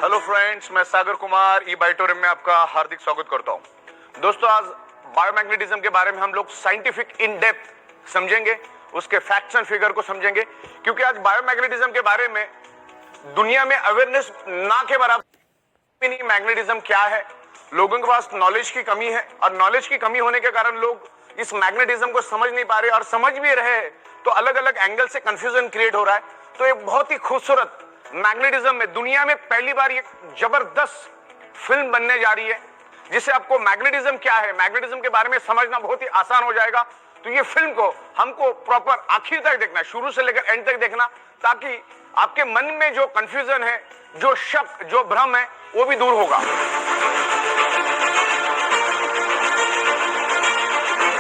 Hello friends, मैं सागर कुमार ई बाइटोरियम में आपका हार्दिक स्वागत करता हूं। दोस्तों, आज बायोमैग्नेटिज्म के बारे में हम लोग साइंटिफिक इन डेप्थ समझेंगे, उसके फैक्ट्स एंड फिगर को समझेंगे, क्योंकि आज बायोमैग्नेटिज्म के बारे में दुनिया में अवेयरनेस ना के बराबर नहीं। मैग्नेटिज्म क्या है, लोगों के पास नॉलेज की कमी है, और नॉलेज की कमी होने के कारण लोग इस मैग्नेटिज्म को समझ नहीं पा रहे, और समझ भी रहे तो अलग अलग एंगल से कंफ्यूजन क्रिएट हो रहा है। तो एक बहुत ही खूबसूरत मैग्नेटिज्म में दुनिया में पहली बार एक जबरदस्त फिल्म बनने जा रही है, जिससे आपको मैग्नेटिज्म क्या है, मैग्नेटिज्म के बारे में समझना बहुत ही आसान हो जाएगा। तो ये फिल्म को हमको प्रॉपर आखिर तक देखना, शुरू से लेकर एंड तक देखना, ताकि आपके मन में जो कंफ्यूजन है, जो शक, जो भ्रम है, वो भी दूर होगा।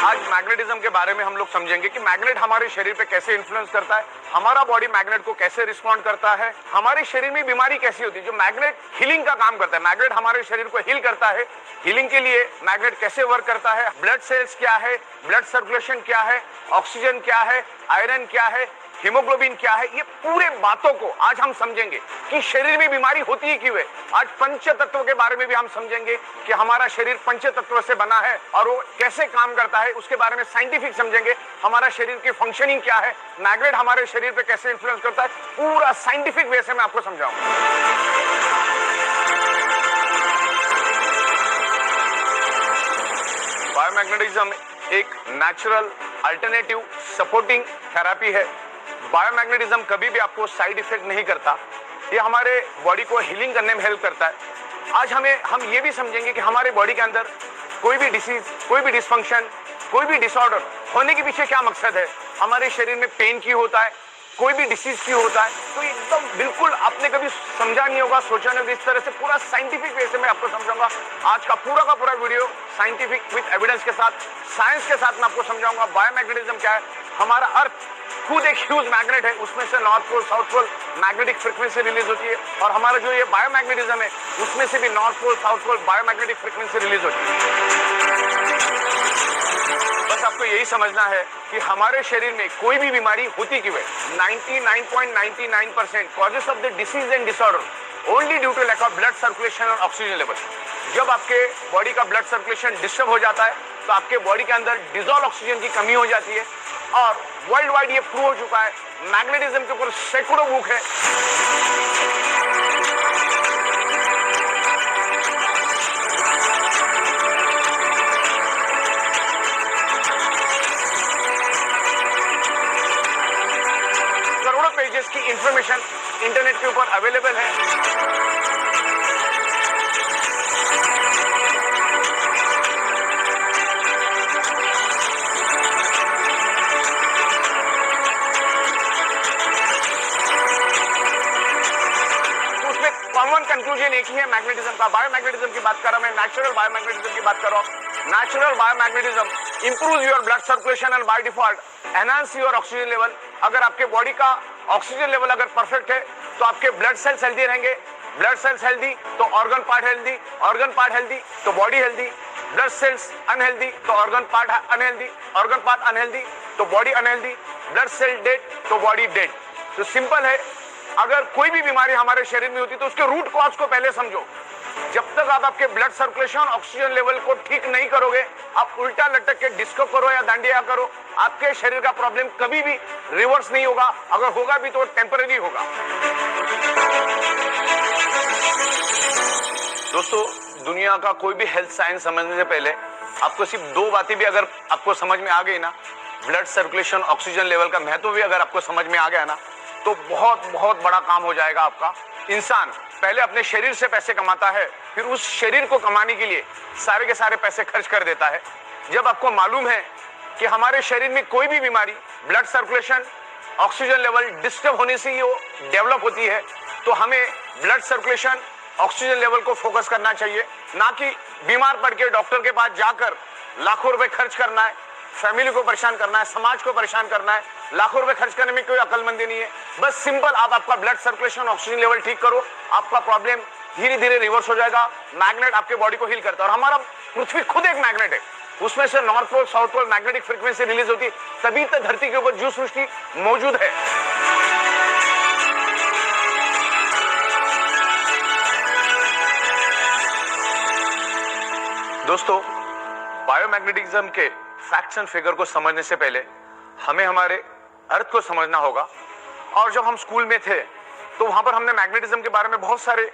आज मैग्नेटिज्म के बारे में हम लोग समझेंगे कि मैग्नेट हमारे शरीर पे कैसे इन्फ्लुएंस करता है, हमारा बॉडी मैग्नेट को कैसे रिस्पॉन्ड करता है, हमारे शरीर में बीमारी कैसी होती है। जो मैग्नेट हीलिंग का काम करता है, मैग्नेट हमारे शरीर को हील करता है। हीलिंग के लिए मैग्नेट कैसे वर्क करता है, ब्लड सेल्स क्या है, ब्लड सर्कुलेशन क्या है, ऑक्सीजन क्या है, आयरन क्या है, हीमोग्लोबिन क्या है, ये पूरे बातों को आज हम समझेंगे कि शरीर में बीमारी होती है क्यों है। आज पंच तत्व के बारे में भी हम समझेंगे कि हमारा शरीर पंच तत्व से बना है और वो कैसे काम करता है, उसके बारे में साइंटिफिक समझेंगे। हमारा शरीर की फंक्शनिंग क्या है, मैग्नेट हमारे शरीर पे कैसे इन्फ्लुएंस करता है, पूरा साइंटिफिक वे से मैं आपको समझाऊंगा। बायोमैग्नेटिज्म एक नेचुरल अल्टरनेटिव सपोर्टिंग थेरेपी है। बायोमैग्नेटिज्म कभी भी आपको साइड इफेक्ट नहीं करता, ये हमारे बॉडी को हीलिंग करने में हेल्प करता है। आज हम ये भी समझेंगे कि हमारे बॉडी के अंदर कोई भी डिसीज, कोई भी डिसफंक्शन, कोई भी डिसऑर्डर होने के पीछे क्या मकसद है। हमारे शरीर में पेन क्यों होता है, कोई भी डिसीज क्यों होता है, तो एकदम बिल्कुल आपने कभी समझा नहीं होगा, सोचा नहीं होगा। इस तरह से पूरा साइंटिफिक वे से मैं आपको समझाऊंगा। आज का पूरा वीडियो साइंटिफिक विद एविडेंस के साथ, साइंस के साथ मैं आपको समझाऊंगा बायोमैग्नेटिज्म क्या है। हमारा अर्थ खुद एक ह्यूज मैग्नेट है, उसमें से north pole south pole magnetic frequency release होती है, और हमारा जो ये बायोमैग्नेटिज्म है उसमें से भी north pole south pole biomagnetic frequency release होती है। बस आपको यही समझना है कि हमारे शरीर में कोई भी बीमारी होती क्यों है। 99.99% causes of the disease and disorder only due to lack of blood circulation और ऑक्सीजन लेवल। जब आपके बॉडी का ब्लड सर्कुलेशन डिस्टर्ब हो जाता है तो आपके बॉडी के अंदर डिजॉल्व ऑक्सीजन की कमी हो जाती है, और वर्ल्ड वाइड ये प्रूव हो चुका है। मैग्नेटिज्म के ऊपर सैकड़ों बुक है। करोड़ों पेजेस की इंफॉर्मेशन इंटरनेट के ऊपर अवेलेबल है। कॉमन कंक्लूजन एक ही है मैग्नेटिज्म का। बायोमैग्नेटिज्म की बात कर रहा हूं मैं, नेचुरल बायोमैग्नेटिज्म की बात कर रहा हूं। Natural biomagnetism improve your blood circulation and by default enhance your oxygen level. अगर आपके बॉडी का ऑक्सीजन लेवल अगर परफेक्ट है तो आपके ब्लड सेल्स हेल्दी रहेंगे, ब्लड सेल्स हेल्दी तो organ part healthy, organ part healthy तो body healthy, blood cells unhealthy तो organ part unhealthy, organ part unhealthy तो body unhealthy, blood cell dead तो बॉडी डेड। तो सिंपल है, अगर कोई भी बीमारी हमारे शरीर में होती तो उसके रूट कॉज को पहले समझो। जब तक आप आपके ब्लड सर्कुलेशन ऑक्सीजन लेवल को ठीक नहीं करोगे, आप उल्टा लटक के डिस्को करो या डांडिया करो, आपके शरीर का प्रॉब्लम कभी भी रिवर्स नहीं होगा। अगर होगा भी तो टेम्पररी होगा। दोस्तों, दुनिया का कोई भी हेल्थ साइंस समझने से पहले आपको सिर्फ दो बातें भी अगर आपको समझ में आ गई ना, ब्लड सर्कुलेशन ऑक्सीजन लेवल का महत्व भी अगर आपको समझ में आ गया ना, तो बहुत बड़ा काम हो जाएगा आपका। इंसान पहले अपने शरीर से पैसे कमाता है, फिर उस शरीर को कमाने के लिए सारे के सारे पैसे खर्च कर देता है। जब आपको मालूम है कि हमारे शरीर में कोई भी बीमारी blood circulation oxygen level disturb होने से ही वो डेवलप होती है, तो हमें ब्लड सर्कुलेशन ऑक्सीजन लेवल को फोकस करना चाहिए, ना कि बीमार पड़ के डॉक्टर के पास जाकर लाखों रुपए खर्च करना है, फैमिली को परेशान करना है, समाज को परेशान करना है। लाखों रुपए खर्च करने में कोई अक्लमंदी नहीं है। बस सिंपल आप आपका ब्लड सर्कुलेशन ऑक्सीजन लेवल ठीक करो, आपका प्रॉब्लम धीरे धीरे रिवर्स हो जाएगा। मैग्नेट आपके बॉडी को हील करता है, और हमारा पृथ्वी खुद एक मैग्नेट है, उसमें से north pole south pole magnetic frequency release होती है, तभी तो धरती के ऊपर जीव सृष्टि मौजूद है। दोस्तों, बायोमैग्नेटिज्म के फैक्ट्स एंड फिगर को समझने से पहले हमें हमारे अर्थ को समझना होगा। और जब हम स्कूल में थे तो वहां पर हमने मैग्नेटिज्म के बारे में बहुत सारे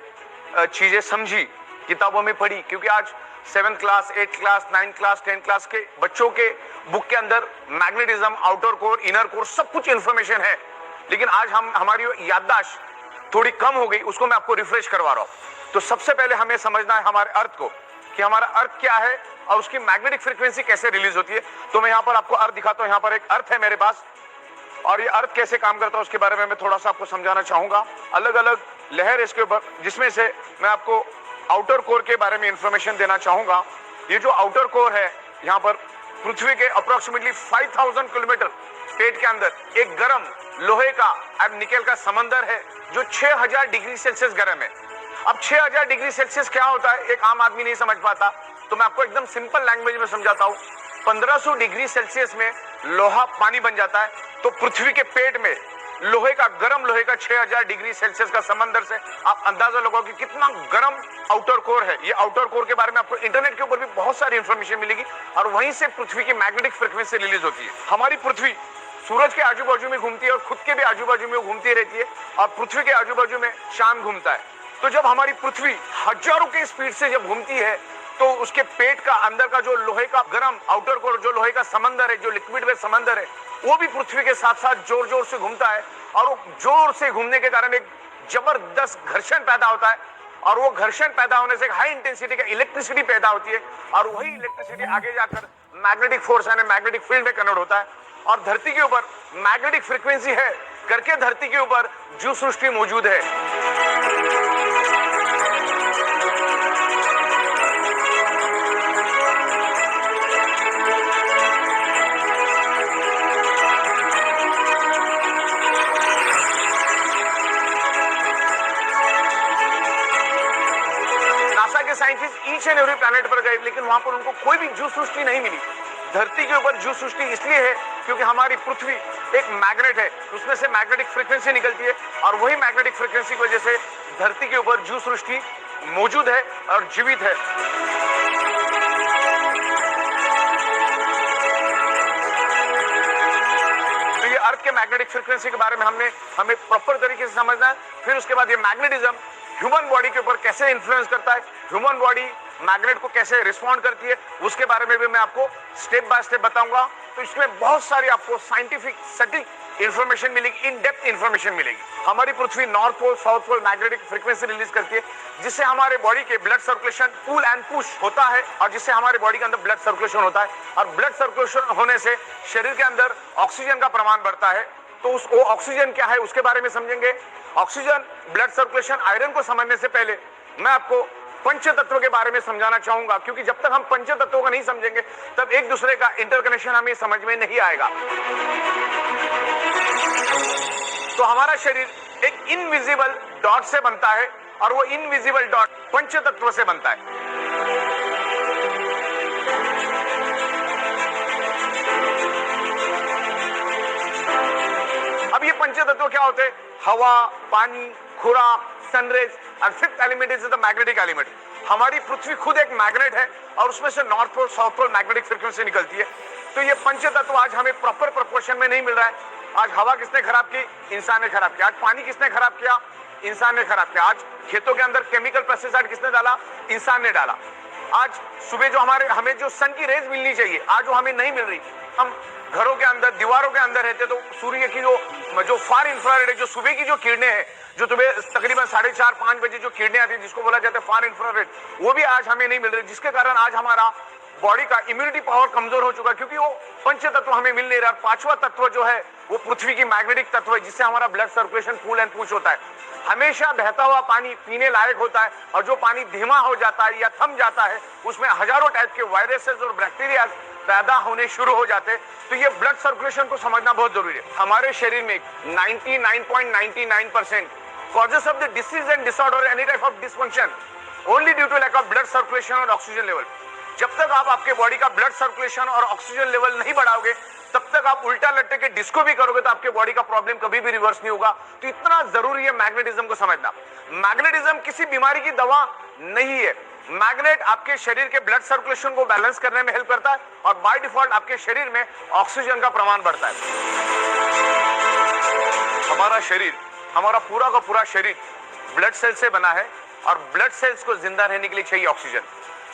चीजें समझी, किताबों में पढ़ी, क्योंकि आज 7th class, 8th class, 9th class, 10th class के बच्चों के बुक के अंदर magnetism, outer core, inner core सब कुछ इंफॉर्मेशन है। लेकिन आज हमारी याददाश्त थोड़ी कम हो गई, उसको मैं आपको रिफ्रेश करवा रहा हूं। तो सबसे पहले हमें समझना है हमारे अर्थ को, कि हमारा अर्थ क्या है और उसकी मैग्नेटिक फ्रीक्वेंसी कैसे रिलीज होती है। तो मैं यहाँ पर आपको अर्थ दिखाता हूँ। यहाँ पर एक अर्थ है मेरे पास, और ये अर्थ कैसे काम करता है उसके बारे में मैं थोड़ा सा आपको समझाना चाहूंगा। अलग अलग लहर इसके ऊपर, जिसमें से मैं आपको आउटर कोर के बारे में इंफॉर्मेशन देना चाहूंगा। ये जो आउटर कोर है, यहाँ पर पृथ्वी के अप्रोक्सीमेटली 5000 किलोमीटर पेट के अंदर एक गर्म लोहे का और निकेल का समंदर है जो 6000 डिग्री सेल्सियस गर्म है। अब 6000 डिग्री सेल्सियस क्या होता है एक आम आदमी नहीं समझ पाता, तो मैं आपको एकदम सिंपल लैंग्वेज में समझाता हूँ। 1500 डिग्री सेल्सियस में लोहा पानी बन जाता है, तो पृथ्वी के पेट में लोहे का, गर्म लोहे का 6000 डिग्री सेल्सियस का समंदर से आप अंदाजा लगाओ कि कितना गर्म आउटर कोर है। ये आउटर कोर के बारे में आपको इंटरनेट के ऊपर भी बहुत सारी इंफॉर्मेशन मिलेगी, और वहीं से पृथ्वी की मैग्नेटिक फ्रीक्वेंसी रिलीज होती है। हमारी पृथ्वी सूरज के आजू बाजू में घूमती है और खुद के भी आजू बाजू में घूमती रहती है, और पृथ्वी के आजू बाजू में चांद घूमता है। तो जब हमारी पृथ्वी हजारों के स्पीड से जब घूमती है, तो उसके पेट का अंदर का जो लोहे का गर्म आउटर कोर, जो लोहे का समंदर है, जो लिक्विड में समंदर है, वो भी पृथ्वी के साथ साथ जोर जोर से घूमता है। और वो जोर से घूमने के कारण एक जबरदस्त घर्षण पैदा होता है, और वो घर्षण पैदा होने से एक हाई इंटेंसिटी का इलेक्ट्रिसिटी पैदा होती है, और वही इलेक्ट्रिसिटी आगे जाकर मैग्नेटिक फोर्स यानी मैग्नेटिक फील्ड में कन्वर्ट होता है। और धरती के ऊपर मैग्नेटिक फ्रीक्वेंसी है करके धरती के ऊपर जीव सृष्टि मौजूद है। नासा के scientist each and every planet पर गए, लेकिन वहां पर उनको कोई भी जीव सृष्टि नहीं मिली। धरती के ऊपर जीव सृष्टि इसलिए है क्योंकि हमारी पृथ्वी एक मैग्नेट है, उसमें से मैग्नेटिक फ्रीक्वेंसी निकलती है, और वही मैग्नेटिक फ्रीक्वेंसी की वजह से धरती के ऊपर जीव सृष्टि मौजूद है और जीवित है। तो ये अर्थ के मैग्नेटिक फ्रीक्वेंसी के बारे में हमें प्रॉपर तरीके से समझना है। फिर उसके बाद ये मैग्नेटिज्म ह्यूमन बॉडी के ऊपर कैसे इन्फ्लुएंस करता है, ह्यूमन बॉडी मैग्नेट को कैसे रिस्पॉन्ड करती है, उसके बारे में भी मैं आपको स्टेप बाय स्टेप बताऊंगा। तो इसमें बहुत सारी आपको साइंटिफिक सटीक इंफॉर्मेशन मिलेगी, इन डेप्थ इंफॉर्मेशन मिलेगी। हमारी पृथ्वी north pole, south pole magnetic frequency release करती है, जिससे हमारे बॉडी के blood circulation pull and push होता है, और जिससे हमारे बॉडी के अंदर ब्लड सर्कुलेशन होता है, और ब्लड सर्कुलेशन होने से शरीर के अंदर ऑक्सीजन का प्रमाण बढ़ता है। तो वो ऑक्सीजन क्या है उसके बारे में समझेंगे। ऑक्सीजन, ब्लड सर्कुलेशन, आयरन को समझने से पहले मैं आपको पंच तत्व के बारे में समझाना चाहूंगा, क्योंकि जब तक हम पंच तत्वों को नहीं समझेंगे तब एक दूसरे का इंटरकनेक्शन हमें समझ में नहीं आएगा। तो हमारा शरीर एक इनविजिबल डॉट से बनता है, और वो इनविजिबल डॉट पंच तत्व से बनता है। अब ये पंच तत्व क्या होते हैं? हवा, पानी, खुराक, सनरेज, और fifth element is the magnetic element. हमारी पृथ्वी खुद एक मैग्नेट है, और उसमें से north pole, south pole magnetic frequency निकलती है। तो ये पंच तत्व आज हमें प्रॉपर प्रोपोर्शन में नहीं मिल रहा है। आज हवा किसने खराब की? इंसान ने खराब किया। आज पानी किसने खराब किया? इंसान ने खराब किया। आज खेतों के अंदर केमिकल पेस्टिसाइड किसने डाला? इंसान ने डाला। आज सुबह जो हमें जो सन की रेज मिलनी चाहिए, आज वो हमें नहीं मिल रही। हम घरों के अंदर, दीवारों के अंदर रहते, तो सूर्य की जो फार इंफ्रारेड है, जो सुबह की जो किरणें हैं, जो सुबह तकरीबन 4:30-5 बजे जो किरणें आती है, जिसको बोला जाता है फार इंफ्रारेड, वो भी आज हमें नहीं मिल रही, जिसके कारण आज हमारा बॉडी का इम्यूनिटी पावर कमजोर हो चुका है, क्योंकि वो पंच तत्व हमें मिल नहीं रहा। पांचवा तत्व जो है वो पृथ्वी की मैग्नेटिक तत्व है, जिससे हमारा blood circulation pull and push होता है। हमेशा बहता हुआ पानी पीने लायक होता है, और जो पानी धीमा हो जाता है या थम जाता है, उसमें हजारों टाइप के वायरसेस और बैक्टीरिया पैदा होने शुरू हो जाते हैं। तो ये ब्लड सर्कुलेशन को समझना बहुत जरूरी है। हमारे शरीर में 99.99% causes of the disease and disorder, any type of dysfunction, only due to lack of blood circulation और ऑक्सीजन लेवल। जब तक आप आपके बॉडी का ब्लड सर्कुलेशन और ऑक्सीजन लेवल नहीं बढ़ाओगे, तब तक आप उल्टा लट्टे के डिस्को भी करोगे तो आपके बॉडी का प्रॉब्लम कभी भी रिवर्स नहीं होगा। तो इतना जरूरी है मैग्नेटिज्म को समझना। मैग्नेटिज्म किसी बीमारी की दवा नहीं है। मैग्नेट आपके शरीर के ब्लड सर्कुलेशन को बैलेंस करने में हेल्प करता है और बाय डिफॉल्ट आपके शरीर में ऑक्सीजन का प्रमाण बढ़ता है। हमारा शरीर, हमारा पूरा का पूरा शरीर ब्लड सेल से बना है और ब्लड सेल्स को जिंदा रहने के लिए चाहिए ऑक्सीजन।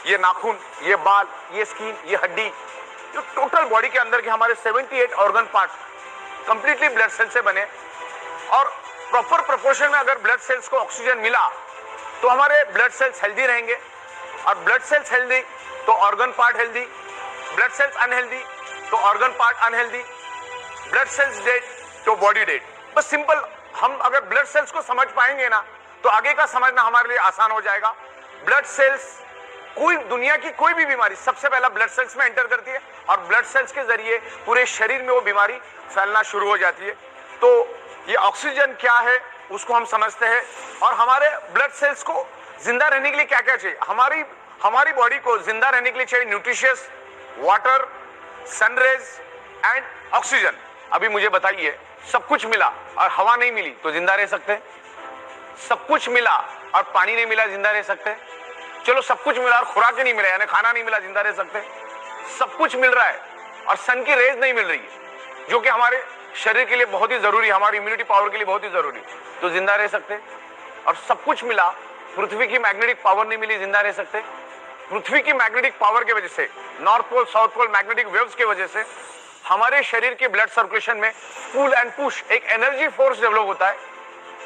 ये नाखून, ये बाल, ये स्किन, ये हड्डी, जो टोटल बॉडी के अंदर के हमारे 78 organ part completely blood cell से बने और प्रॉपर प्रोपोर्शन में अगर ब्लड सेल्स को ऑक्सीजन मिला तो हमारे ब्लड सेल्स हेल्दी रहेंगे और ब्लड सेल्स हेल्दी तो organ part healthy, blood cells unhealthy तो organ part unhealthy, blood cells dead तो बॉडी डेड। बस सिंपल, हम अगर ब्लड सेल्स को समझ पाएंगे ना तो आगे का समझना हमारे लिए आसान हो जाएगा। ब्लड सेल्स, कोई दुनिया की कोई भी बीमारी सबसे पहला ब्लड सेल्स में एंटर करती है और ब्लड सेल्स के जरिए पूरे शरीर में वो बीमारी फैलना शुरू हो जाती है। तो ये ऑक्सीजन क्या है उसको हम समझते हैं और हमारे ब्लड सेल्स को जिंदा रहने के लिए क्या क्या चाहिए। हमारी बॉडी को जिंदा रहने के लिए चाहिए nutritious water, sun rays and oxygen. अभी मुझे बताइए, सब कुछ मिला और हवा नहीं मिली तो जिंदा रह सकते हैं? सब कुछ मिला और पानी नहीं मिला, जिंदा रह सकते हैं? चलो सब कुछ मिला और खुराक ही नहीं मिला यानी खाना नहीं मिला, जिंदा रह सकते हैं? सब कुछ मिल रहा है और सन की रेज नहीं मिल रही है जो कि हमारे शरीर के लिए बहुत ही जरूरी है, हमारी इम्यूनिटी पावर के लिए बहुत ही जरूरी, तो जिंदा रह सकते हैं। और सब कुछ मिला, पृथ्वी की मैग्नेटिक पावर नहीं मिली, जिंदा रह सकते? पृथ्वी की मैग्नेटिक पावर की वजह से, north pole south pole magnetic waves की वजह से हमारे शरीर के ब्लड सर्कुलेशन में पुल एंड पुश एक एनर्जी फोर्स डेवलप होता है।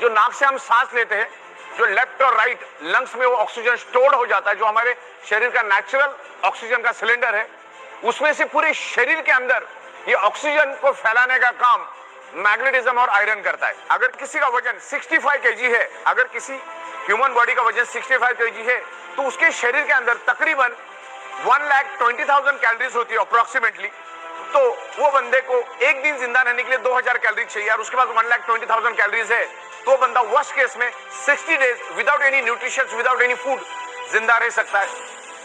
जो नाक से हम सांस लेते हैं, जो लेफ्ट और राइट लंग्स में वो ऑक्सीजन स्टोर्ड हो जाता है, जो हमारे शरीर का नेचुरल ऑक्सीजन का सिलेंडर है, उसमें से पूरे शरीर के अंदर ये ऑक्सीजन को फैलाने का काम मैग्नेटिज्म और आयरन करता है। अगर किसी का वजन 65 kg है, अगर किसी ह्यूमन बॉडी का वजन 65 kg है तो उसके शरीर के अंदर तकरीबन 1,20,000 कैलोरीज होती है अप्रोक्सीमेटली। तो वो बंदे को एक दिन जिंदा रहने के लिए 2000 कैलोरी चाहिए और उसके बाद 1,20,000 कैलोरीज है तो बंदा वर्स्ट केस में 60 days without any nutrition, without any food जिंदा रह सकता है।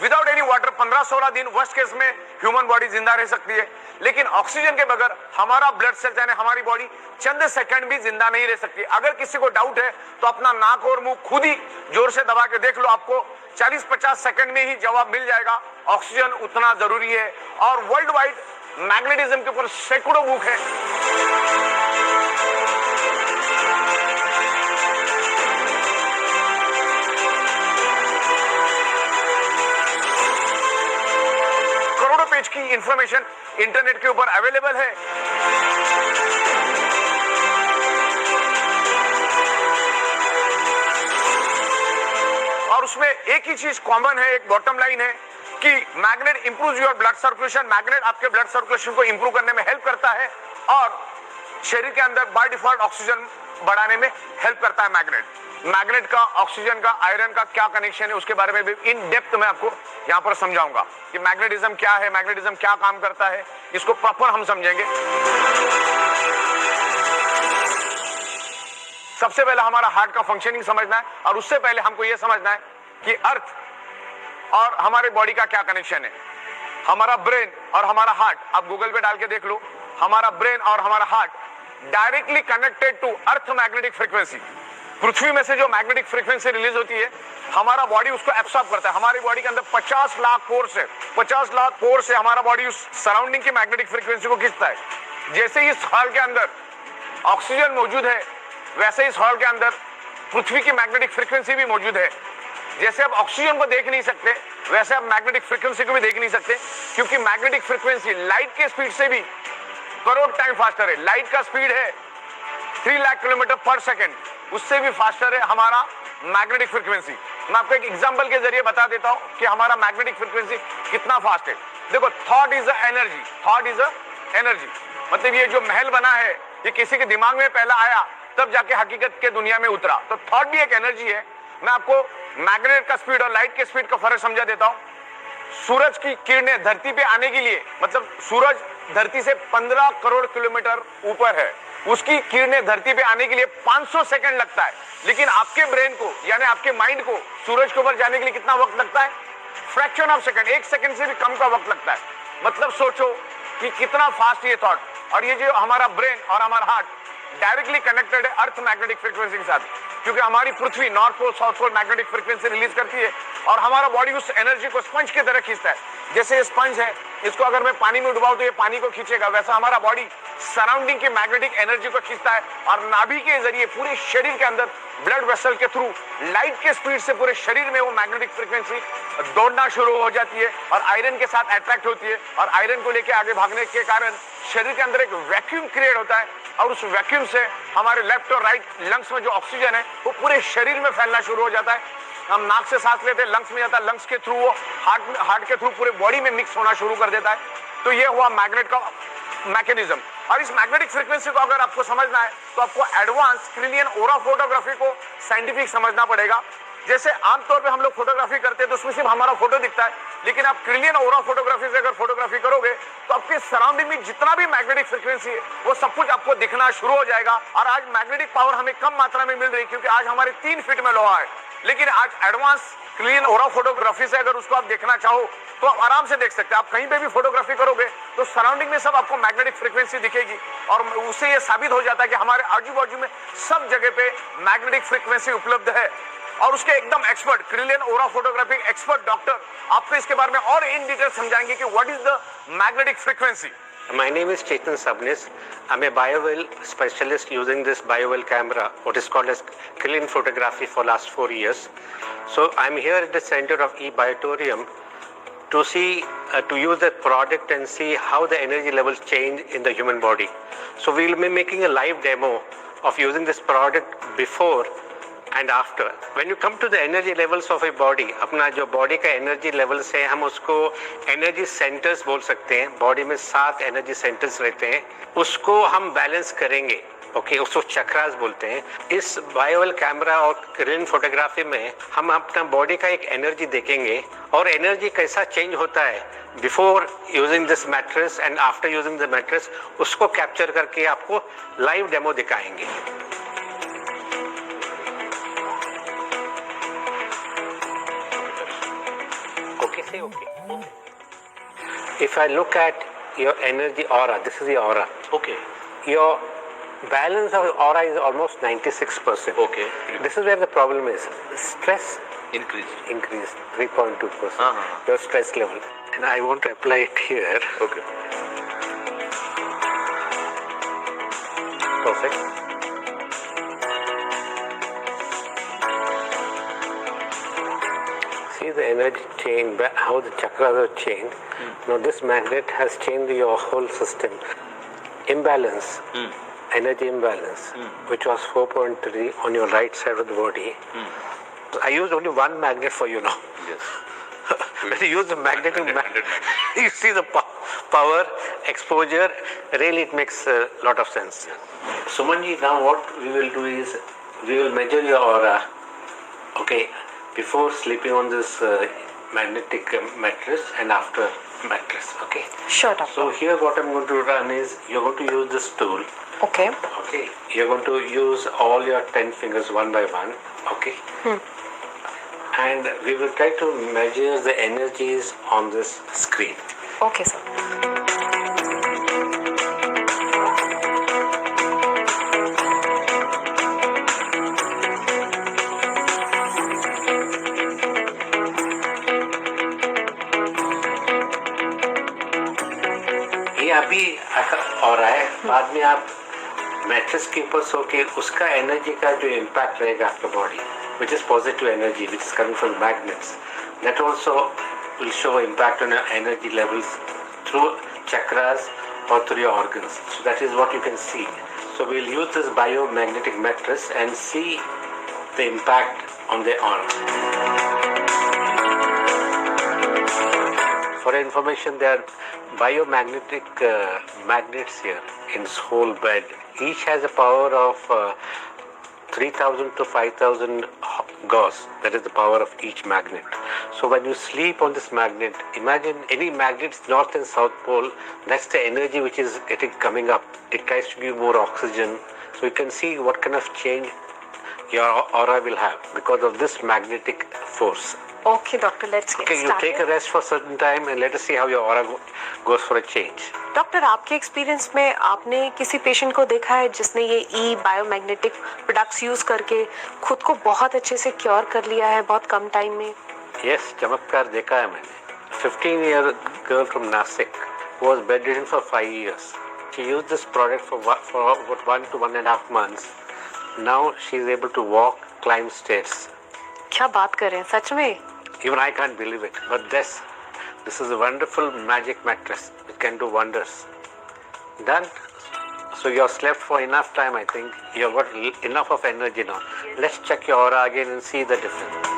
विदाउट एनी वाटर 15-16 दिन वर्स्ट केस में ह्यूमन बॉडी जिंदा रह सकती है। लेकिन ऑक्सीजन के बगैर हमारा ब्लड सेल यानी हमारी बॉडी चंद सेकंड भी जिंदा नहीं रह सकती। अगर किसी को डाउट है तो अपना नाक और मुंह खुद ही जोर से दबा के देख लो, आपको 40-50 सेकंड में ही जवाब मिल जाएगा। ऑक्सीजन उतना जरूरी है और वर्ल्ड वाइड मैग्नेटिज्म के ऊपर सैकड़ों बुक है। करोड़ों पेज की इंफॉर्मेशन इंटरनेट के ऊपर अवेलेबल है। और उसमें एक ही चीज कॉमन है, एक बॉटम लाइन है कि magnet improves your blood circulation. Magnet आपके ब्लड सर्कुलेशन को इंप्रूव करने में हेल्प करता है और शरीर के अंदर बाय डिफॉल्ट ऑक्सीजन बढ़ाने में हेल्प करता है। मैग्नेट का, ऑक्सीजन का, आयरन का क्या कनेक्शन है उसके बारे में भी इन डेप्थ में आपको यहाँ पर समझाऊंगा कि मैग्नेटिज्म क्या है, मैग्नेटिज्म क्या काम करता है, इसको प्रॉपर हम समझेंगे। सबसे पहले हमारा हार्ट का फंक्शनिंग समझना है और उससे पहले हमको यह समझना है कि अर्थ और हमारे बॉडी का क्या कनेक्शन है। हमारा ब्रेन और हमारा हार्ट, आप गूगल पे डाल के देख लो, हमारा ब्रेन और हमारा heart directly connected to earth magnetic frequency. पृथ्वी में से जो मैग्नेटिक फ्रीक्वेंसी रिलीज होती है हमारा बॉडी उसको एब्सॉर्ब करता है। हमारी बॉडी के अंदर 50 लाख पोर्स है, 50 लाख पोर्स से हमारा बॉडी उस सराउंडिंग की मैग्नेटिक फ्रीक्वेंसी को खींचता है। जैसे ही इस हॉल के अंदर ऑक्सीजन मौजूद है वैसे इस हॉल के अंदर पृथ्वी की मैग्नेटिक फ्रीक्वेंसी भी मौजूद है। जैसे आप ऑक्सीजन को देख नहीं सकते वैसे आप मैग्नेटिक फ्रीक्वेंसी को भी देख नहीं सकते, क्योंकि मैग्नेटिक फ्रीक्वेंसी लाइट के स्पीड से भी करोड़ टाइम फास्टर है। लाइट का स्पीड है 3 लाख किलोमीटर पर सेकेंड, उससे भी फास्टर है हमारा मैग्नेटिक फ्रीक्वेंसी। मैं आपको एक एग्जांपल के जरिए बता देता हूं कि हमारा मैग्नेटिक फ्रीक्वेंसी कितना फास्ट है। देखो, thought is a energy, thought is a energy. मतलब ये जो महल बना है ये किसी के दिमाग में पहला आया तब जाके हकीकत के दुनिया में उतरा, तो थॉट भी एक एनर्जी है। मैं आपको मैग्नेट का स्पीड और लाइट के स्पीड का फर्क समझा देता हूं। सूरज की किरणें धरती पे आने के लिए, मतलब सूरज धरती से 15 करोड़ किलोमीटर ऊपर है, उसकी किरणें धरती पे आने के लिए 500 सेकंड लगता है। लेकिन आपके ब्रेन को यानी आपके माइंड को सूरज के ऊपर जाने के लिए कितना वक्त लगता है? फ्रैक्शन ऑफ सेकंड, 1 सेकंड से भी कम का वक्त लगता है। मतलब सोचो कि कितना फास्ट ये थॉट। और ये जो हमारा ब्रेन और हमारा हार्ट डायरेक्टली कनेक्टेड है अर्थ मैग्नेटिक फ्रीक्वेंसी के साथ, क्योंकि हमारी पृथ्वी north pole south pole magnetic frequency release करती है और हमारा बॉडी उस एनर्जी को स्पंज की तरह खींचता है। जैसे ये स्पंज है, इसको अगर मैं पानी में डुबाऊं तो ये पानी को खींचेगा, वैसा हमारा बॉडी सराउंडिंग की मैग्नेटिक एनर्जी को खींचता है और नाभि के जरिए पूरे शरीर के अंदर ब्लड वेसल के थ्रू लाइट के स्पीड से पूरे शरीर में वो मैग्नेटिक फ्रीक्वेंसी दौड़ना शुरू हो जाती है और आयरन के साथ अट्रैक्ट होती है और आयरन को लेकर आगे भागने के कारण शरीर के अंदर एक वैक्यूम क्रिएट होता है और उस वैक्यूम से हमारे लेफ्ट और राइट लंग्स में जो ऑक्सीजन है वो पूरे शरीर में फैलना शुरू हो जाता है। हम नाक से सांस लेते हैं, लंग्स में जाता है, लंग्स के थ्रू वो हार्ट के थ्रू पूरे बॉडी में मिक्स होना शुरू कर देता है। तो ये हुआ मैग्नेट का मैकेनिज्म। और इस मैग्नेटिक फ्रीक्वेंसी को अगर आपको समझना है तो आपको एडवांस क्रिलियन ओरा फोटोग्राफी को साइंटिफिक समझना पड़ेगा। जैसे आमतौर पे हम लोग फोटोग्राफी करते हैं तो उसमें सिर्फ हमारा फोटो दिखता है, लेकिन आप क्रिलियन ओरा फोटोग्राफी से अगर फोटोग्राफी करोगे तो आपके सराउंडिंग में जितना भी मैग्नेटिक फ्रीक्वेंसी है वो सब कुछ आपको दिखना शुरू हो जाएगा। और आज मैग्नेटिक पावर हमें कम मात्रा में मिल रही है क्योंकि आज हमारे 3 फीट में लोहा है, लेकिन आज एडवांस क्लियन ओरा फोटोग्राफी से अगर उसको आप देखना चाहो तो आप आराम से देख सकते हैं। आप कहीं पे भी फोटोग्राफी करोगे तो सराउंडिंग में सब आपको मैग्नेटिक फ्रीक्वेंसी दिखेगी और उससे ये साबित हो जाता है कि हमारे आजू बाजू में सब जगह पे मैग्नेटिक फ्रीक्वेंसी उपलब्ध है। और उसके एकदम एक्सपर्ट क्रिलियन ओरा फोटोग्राफी एक्सपर्ट डॉक्टर आपको इसके बारे में और इन डिटेल समझाएंगे कि what is the magnetic frequency. My name is Chetan Sabnis. I'm a biowell specialist using this biowell camera, what is called as Krillin photography for last 4 years. So I'm here at the center of eBiotorium to see, to use the product and see how the energy levels change in the human body. So we'll be making a live demo of using this product before and after. When you come to the energy levels of a body, अपना जो body का energy levels है हम उसको energy centres बोल सकते हैं। Body में 7 एनर्जी सेंटर्स रहते हैं, उसको हम बैलेंस करेंगे। ओके, उसको चक्रास बोलते हैं। इस बायोवेल कैमरा और क्रिलिन फोटोग्राफी में हम अपना बॉडी का एक एनर्जी देखेंगे और एनर्जी कैसा चेंज होता है before using this mattress and after using the mattress, उसको कैप्चर करके आपको लाइव डेमो दिखाएंगे। Okay. If I look at your energy aura, this is your aura. Okay. Your balance of aura is almost 96%. Okay. This is where the problem is. Stress Increase. 3.2%. Your stress level. And I want to apply it here. Okay. Perfect. See the energy change, how the chakras are changed. Now this magnet has changed your whole system. Imbalance, energy imbalance, which was 4.3 on your right side of the body. I use only one magnet for you now. Yes. When you use the magnetic magnet, you see the power, exposure, really it makes a lot of sense. Sumanji, now what we will do is, we will measure your aura, okay, before sleeping on this magnetic mattress and after mattress, okay? Sure, doctor. So here what I'm going to run is, you're going to use this tool. Okay. Okay, you're going to use all your 10 fingers one by one, okay? And we will try to measure the energies on this screen. Okay, sir. ये अभी हो रहा है, बाद में आप mattress के ऊपर सो के उसका एनर्जी का जो इम्पैक्ट रहेगा आपका body, which is positive energy which is coming from magnets, that also will show impact on your energy levels through chakras or through your organs. So that is what you can see. So we'll use this biomagnetic mattress and see the impact on the aura. For your information, there are biomagnetic magnets here in this whole bed. Each has a power of 3,000 to 5,000 Gauss. That is the power of each magnet. So when you sleep on this magnet, imagine any magnets north and south pole, that's the energy which is coming up. It tries to give more oxygen. So you can see what kind of change your aura will have because of this magnetic force. Okay, doctor, let's get Okay, you started. take a rest for a certain time and let us see how your aura goes for a change. Doctor, आपके experience में आपने किसी patient को देखा है जिसने ये ई biomagnetic products use करके खुद को बहुत अच्छे से क्योर कर लिया है बहुत कम टाइम में? Yes, चमत्कार देखा है मैंने. 15-year girl from Nasik who was bedridden for 5 years. She used this product for about 1 to 1.5 months. Now she is able to walk, climb stairs. क्या बात कर रहे हैं, सच में? Even I can't believe it. But this is a wonderful magic mattress. It can do wonders. Done. So you have slept for enough time, I think. You have got enough of energy now. Let's check your aura again and see the difference.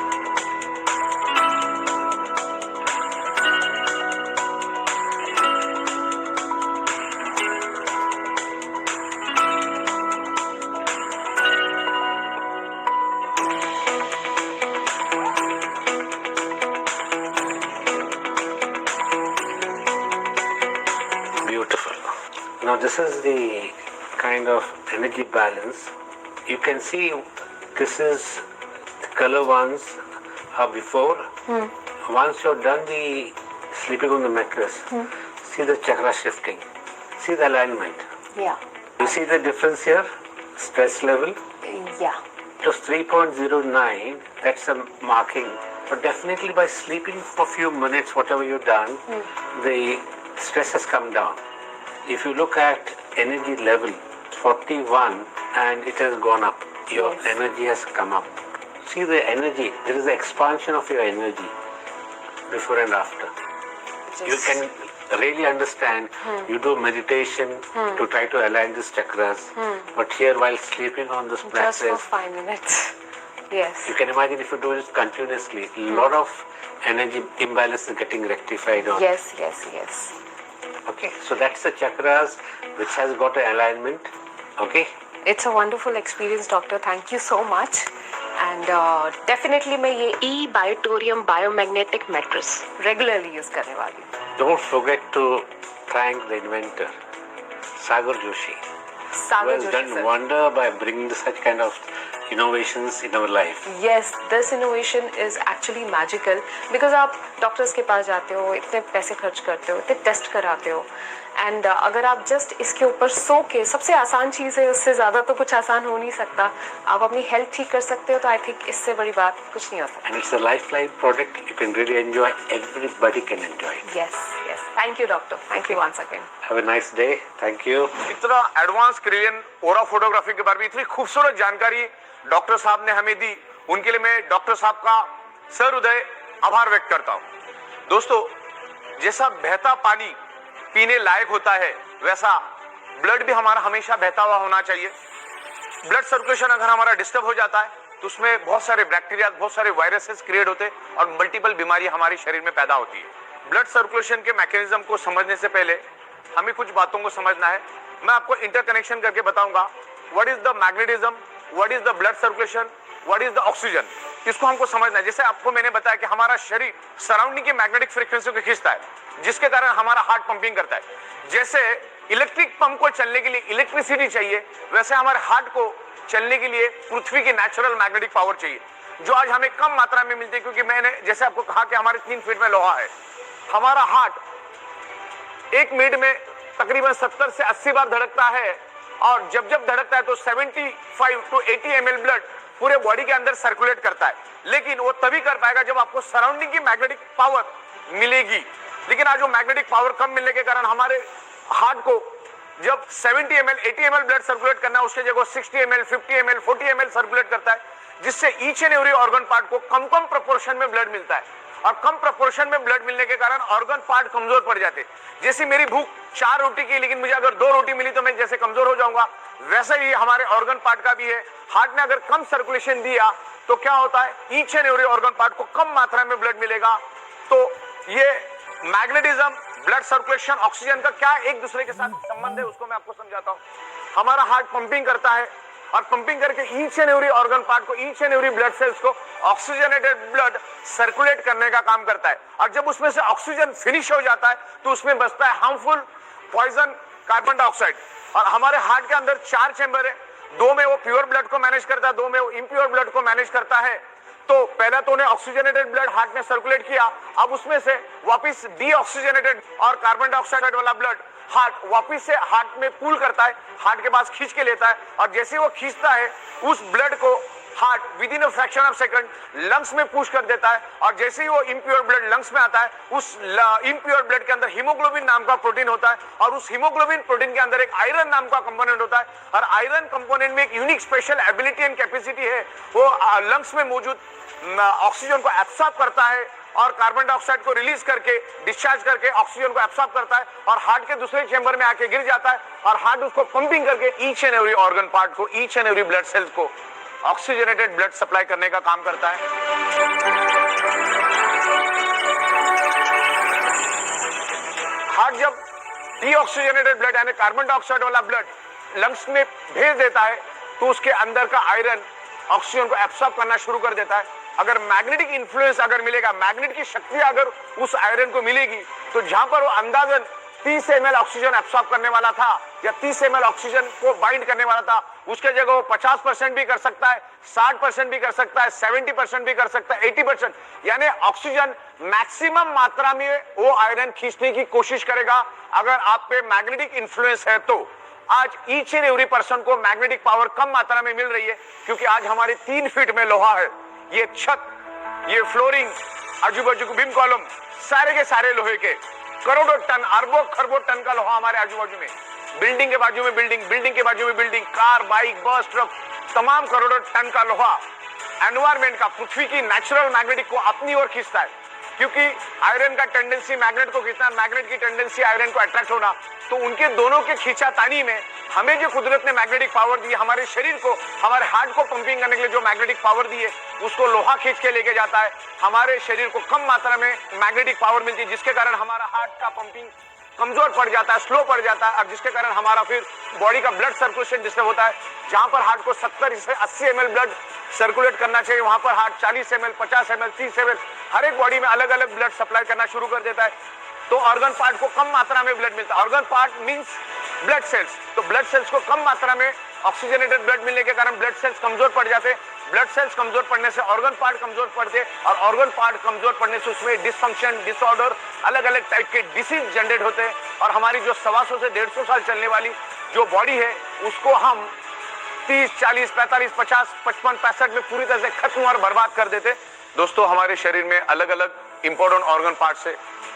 Beautiful. Now this is the kind of energy balance. You can see this is the color ones are before. Once you're done the sleeping on the mattress, see the chakra shifting. See the alignment. Yeah. You see the difference here? Stress level. Yeah. It was 3.09. That's a marking. But definitely by sleeping for a few minutes, whatever you've done, the stress has come down. If you look at energy level, 41 and it has gone up. Your Yes. energy has come up. See the energy. There is an expansion of your energy before and after. You can really understand. You do meditation to try to align these chakras. But here while sleeping on this Just for mattress, 5 minutes. Yes. you can imagine if you do this continuously, a lot of energy imbalance is getting rectified on. Yes, yes, yes. Okay, so that's the chakras which has got an alignment. Okay, It's a wonderful experience, doctor. Thank you so much. And definitely मैं ये ई बायोटोरियम biomagnetic mattress regularly use करने वाली हूँ. don't forget to thank the inventor, Sagar Joshi, who Sagar has Joshi done sir. wonder by bringing such kind of innovations in our life. Yes, this innovation is actually magical because आप doctors के पास जाते हो, इतने पैसे खर्च करते हो, इतने टेस्ट कराते हो एंड अगर आप जस्ट इसके ऊपर सो के, सबसे आसान चीज़ है, उससे ज़्यादा तो कुछ आसान हो नहीं सकता. आप अपनी हेल्थ ठीक कर सकते हो तो आई थिंक इससे बड़ी बात कुछ नहीं हो सकता. And it's a lifeline product. You can really enjoy. Everybody can enjoy it. Yes, yes. Thank you, doctor. Thank you once again. Have a nice day. Thank you. इतना एडवांस क्रिलियन ओरा photography के बारे में इतनी खूबसूरत जानकारी doctor साहब ने हमें दी, उनके लिए मैं डॉक्टर साहब का सहृदय आभार व्यक्त करता हूं. दोस्तों, जैसा बहता पानी पीने लायक होता है, वैसा ब्लड भी हमारा हमेशा बहता हुआ होना चाहिए. ब्लड सर्कुलेशन अगर हमारा डिस्टर्ब हो जाता है तो उसमें बहुत सारे बैक्टीरिया, बहुत सारे वायरसेस क्रिएट होते हैं और मल्टीपल बीमारी हमारे शरीर में पैदा होती है. ब्लड सर्कुलेशन के मैकेनिज्म को समझने से पहले हमें कुछ बातों को समझना है. मैं आपको इंटरकनेक्शन करके बताऊंगा. What is the magnetism, what is the blood circulation, what is the oxygen. इसको हमको समझना है. जैसे आपको मैंने बताया कि हमारा शरीर सराउंडिंग की मैग्नेटिक फ्रीक्वेंसी को खींचता है, जिसके कारण हमारा हार्ट पंपिंग करता है. जैसे इलेक्ट्रिक पंप को चलने के लिए इलेक्ट्रिसिटी चाहिए, वैसे हमारे हार्ट को चलने के लिए पृथ्वी की नेचुरल मैग्नेटिक पावर चाहिए, जो आज हमें कम मात्रा में मिलती है. क्योंकि मैंने जैसे आपको कहा कि हमारे 3 फीट में लोहा है. हमारा हार्ट 1 मिनट में तकरीबन 70 से 80 बार धड़कता है और जब जब धड़कता है तो 75 to 80 ml ब्लड पूरे बॉडी के अंदर सर्कुलेट करता है. लेकिन वो तभी कर पाएगा जब आपको सराउंडिंग की मैग्नेटिक पावर मिलेगी. लेकिन आज वो मैग्नेटिक पावर कम मिलने के कारण हमारे हार्ट को जब 70 ml 80 ml ब्लड सर्कुलेट करना है, उसके जगह 60 ml 50 ml 40 ml सर्कुलेट करता है, जिससे each and every organ part को कम कम प्रोपोर्शन में ब्लड मिलता है. और कम प्रोपोर्शन में ब्लड मिलने के कारण ऑर्गन पार्ट कमजोर पड़ जाते. जैसे मेरी भूख 4 रोटी की, लेकिन मुझे अगर 2 रोटी मिली तो मैं जैसे कमजोर हो जाऊंगा, वैसे ही हमारे ऑर्गन पार्ट का भी है. हार्ट ने अगर कम सर्कुलेशन दिया तो क्या होता है, each and every organ part को कम मात्रा में ब्लड मिलेगा. तो ये मैग्नेटिज्म, ब्लड सर्कुलेशन, ऑक्सीजन का क्या एक दूसरे के साथ संबंध है, उसको मैं आपको समझाता हूं. हमारा हार्ट पंपिंग करता है और पंपिंग करके each and every organ part को, each and every blood cells को ऑक्सीजनेटेड ब्लड सर्कुलेट करने का काम करता है. और जब उसमें से ऑक्सीजन फिनिश हो जाता है तो उसमें बचता है हार्मफुल पॉइजन कार्बन डाइऑक्साइड. और हमारे हार्ट के अंदर 4 चैम्बर है. 2 में वो प्योर ब्लड को मैनेज करता है, 2 में वो इम्प्योर ब्लड को मैनेज करता है. तो पहले तो उन्हें ऑक्सीजनेटेड ब्लड हार्ट में सर्कुलेट किया, अब उसमें से वापस डीऑक्सीजनेटेड और कार्बन डाइऑक्साइड वाला ब्लड हार्ट वापस से हार्ट में पूल करता है, हार्ट के पास खींच के लेता है, और जैसे वो खींचता है उस ब्लड को heart with in a fraction of second lungs में पुश कर देता है, और जैसे ही वो इम्प्योर ब्लड लंग्स में आता है उस इम्प्योर ब्लड के अंदर हीमोग्लोबिन नाम का प्रोटीन होता है, और उस हीमोग्लोबिन प्रोटीन के अंदर एक आयरन नाम का कंपोनेंट होता है, और आयरन कंपोनेंट में एक unique special ability and capacity है, वो लंग्स में मौजूद ऑक्सीजन को एब्सॉर्ब करता है और कार्बन डाइऑक्साइड को रिलीज करके डिस्चार्ज करके ऑक्सीजन को एब्सॉर्ब करता है, और हार्ट के दूसरे चेंबर में आके गिर जाता है, और हार्ट उसको पंपिंग करके each and every organ part को, each and every blood cells को ऑक्सीजनेटेड ब्लड सप्लाई करने का काम करता है। हार्ट जब डीऑक्सीजनेटेड ब्लड यानी कार्बन डाइऑक्साइड वाला ब्लड लंग्स में भेज देता है तो उसके अंदर का आयरन ऑक्सीजन को एब्सॉर्ब करना शुरू कर देता है। अगर मैग्नेटिक इन्फ्लुएंस अगर मिलेगा, मैग्नेट की शक्ति अगर उस आयरन को मिलेगी, तो जहां पर वो अंदाजन 30 ml ऑक्सीजन एब्सॉर्ब करने वाला था या 30 ml ऑक्सीजन को बाइंड करने वाला था, उसके जगह वो 50% भी कर सकता है, 60% भी कर सकता है, 70% भी कर सकता है, 80%, यानी ऑक्सीजन मैक्सिमम मात्रा में वो आयरन खींचने की कोशिश करेगा अगर आप पे मैग्नेटिक इन्फ्लुएंस है तो। आज ईच एंड एवरी पर्सन को मैग्नेटिक पावर कम मात्रा में मिल रही है क्योंकि आज हमारे 3 फीट में लोहा है, ये छत, ये फ्लोरिंग, आजू बाजू के बीम कॉलम, सारे के सारे लोहे के करोड़ों टन, अरबों खरबों टन का लोहा हमारे आजू बाजू में, बिल्डिंग के बाजू में बिल्डिंग, बिल्डिंग के बाजू में बिल्डिंग, कार, बाइक, बस, ट्रक, तमाम करोड़ों टन का लोहा एनवायरमेंट का, पृथ्वी की नेचुरल मैग्नेटिक को अपनी ओर खींचता है, क्योंकि आयरन का टेंडेंसी मैग्नेट को खींचना, मैग्नेट की टेंडेंसी आयरन को अट्रैक्ट होना, तो उनके दोनों के खींचातानी में हमें जो कुदरत ने मैग्नेटिक पावर दी, हमारे शरीर को, हमारे हार्ट को पंपिंग करने के लिए जो मैग्नेटिक पावर दी है, उसको लोहा खींच के लेके जाता है। हमारे शरीर को कम मात्रा में मैग्नेटिक पावर मिलती है, जिसके कारण हमारा हार्ट का पंपिंग कमजोर पड़ जाता है, स्लो पड़ जाता है, और जिसके कारण हमारा फिर बॉडी का ब्लड सर्कुलेशन डिस्टर्ब होता है। जहां पर हार्ट को 70 से 80 ml ब्लड सर्कुलेट करना चाहिए, वहां पर हार्ट 40 ml, 50 ml, 30 ml, हर एक बॉडी में अलग अलग ब्लड सप्लाई करना शुरू कर देता है, तो ऑर्गन पार्ट को कम मात्रा में ब्लड मिलता है। Organ part means blood cells, तो ब्लड सेल्स को कम मात्रा में ऑक्सीजनेटेड ब्लड मिलने के कारण ब्लड सेल्स कमजोर पड़ जाते हैं। ब्लड सेल्स कमजोर पड़ने से ऑर्गन पार्ट कमजोर पड़ते, और ऑर्गन पार्ट कमजोर पड़ने से उसमें डिसफंक्शन, डिसऑर्डर, अलग अलग टाइप के डिसीज जनरेट होते हैं, और हमारी जो 125 से 150 साल चलने वाली जो बॉडी है उसको हम 30, 40, 45, 50, 55, 65 में पूरी तरह से खत्म और बर्बाद कर देते। दोस्तों, हमारे शरीर में अलग अलग इंपॉर्टेंट ऑर्गन पार्ट्स है,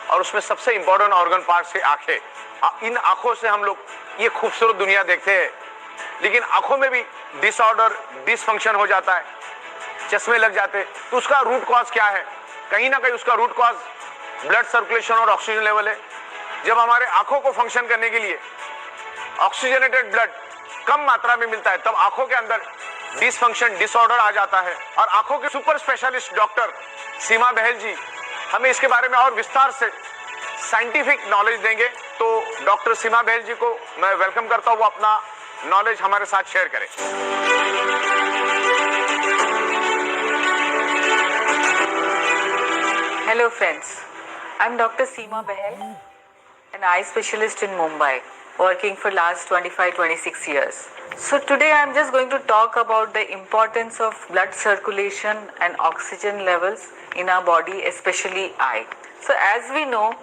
और उसमें सबसे इंपॉर्टेंट ऑर्गन पार्ट्स है आंखें। इन आंखों से हम लोग ये खूबसूरत दुनिया देखते हैं, लेकिन आंखों में भी डिसऑर्डर, डिसफंक्शन हो जाता है, चश्मे लग जाते हैं। तो उसका रूट कॉज क्या है? कहीं ना कहीं उसका रूट कॉज ब्लड सर्कुलेशन और ऑक्सीजन लेवल है। जब हमारे आंखों को फंक्शन करने के लिए ऑक्सीजनेटेड ब्लड कम मात्रा में मिलता है, तब आंखों के अंदर डिसफंक्शन, डिसऑर्डर आ जाता है। और आंखों के सुपर स्पेशलिस्ट डॉक्टर सीमा बहल जी हमें इसके बारे में और विस्तार से साइंटिफिक नॉलेज देंगे। तो डॉक्टर सीमा बहल जी को मैं वेलकम करता हूं, वो अपना नॉलेज हमारे साथ शेयर करें। Hello friends, I'm Dr. Seema Bahel, an eye specialist in Mumbai, working for last 25-26 years. So today I'm just going to talk about the importance of blood circulation and oxygen levels in our body, especially eye. So as we know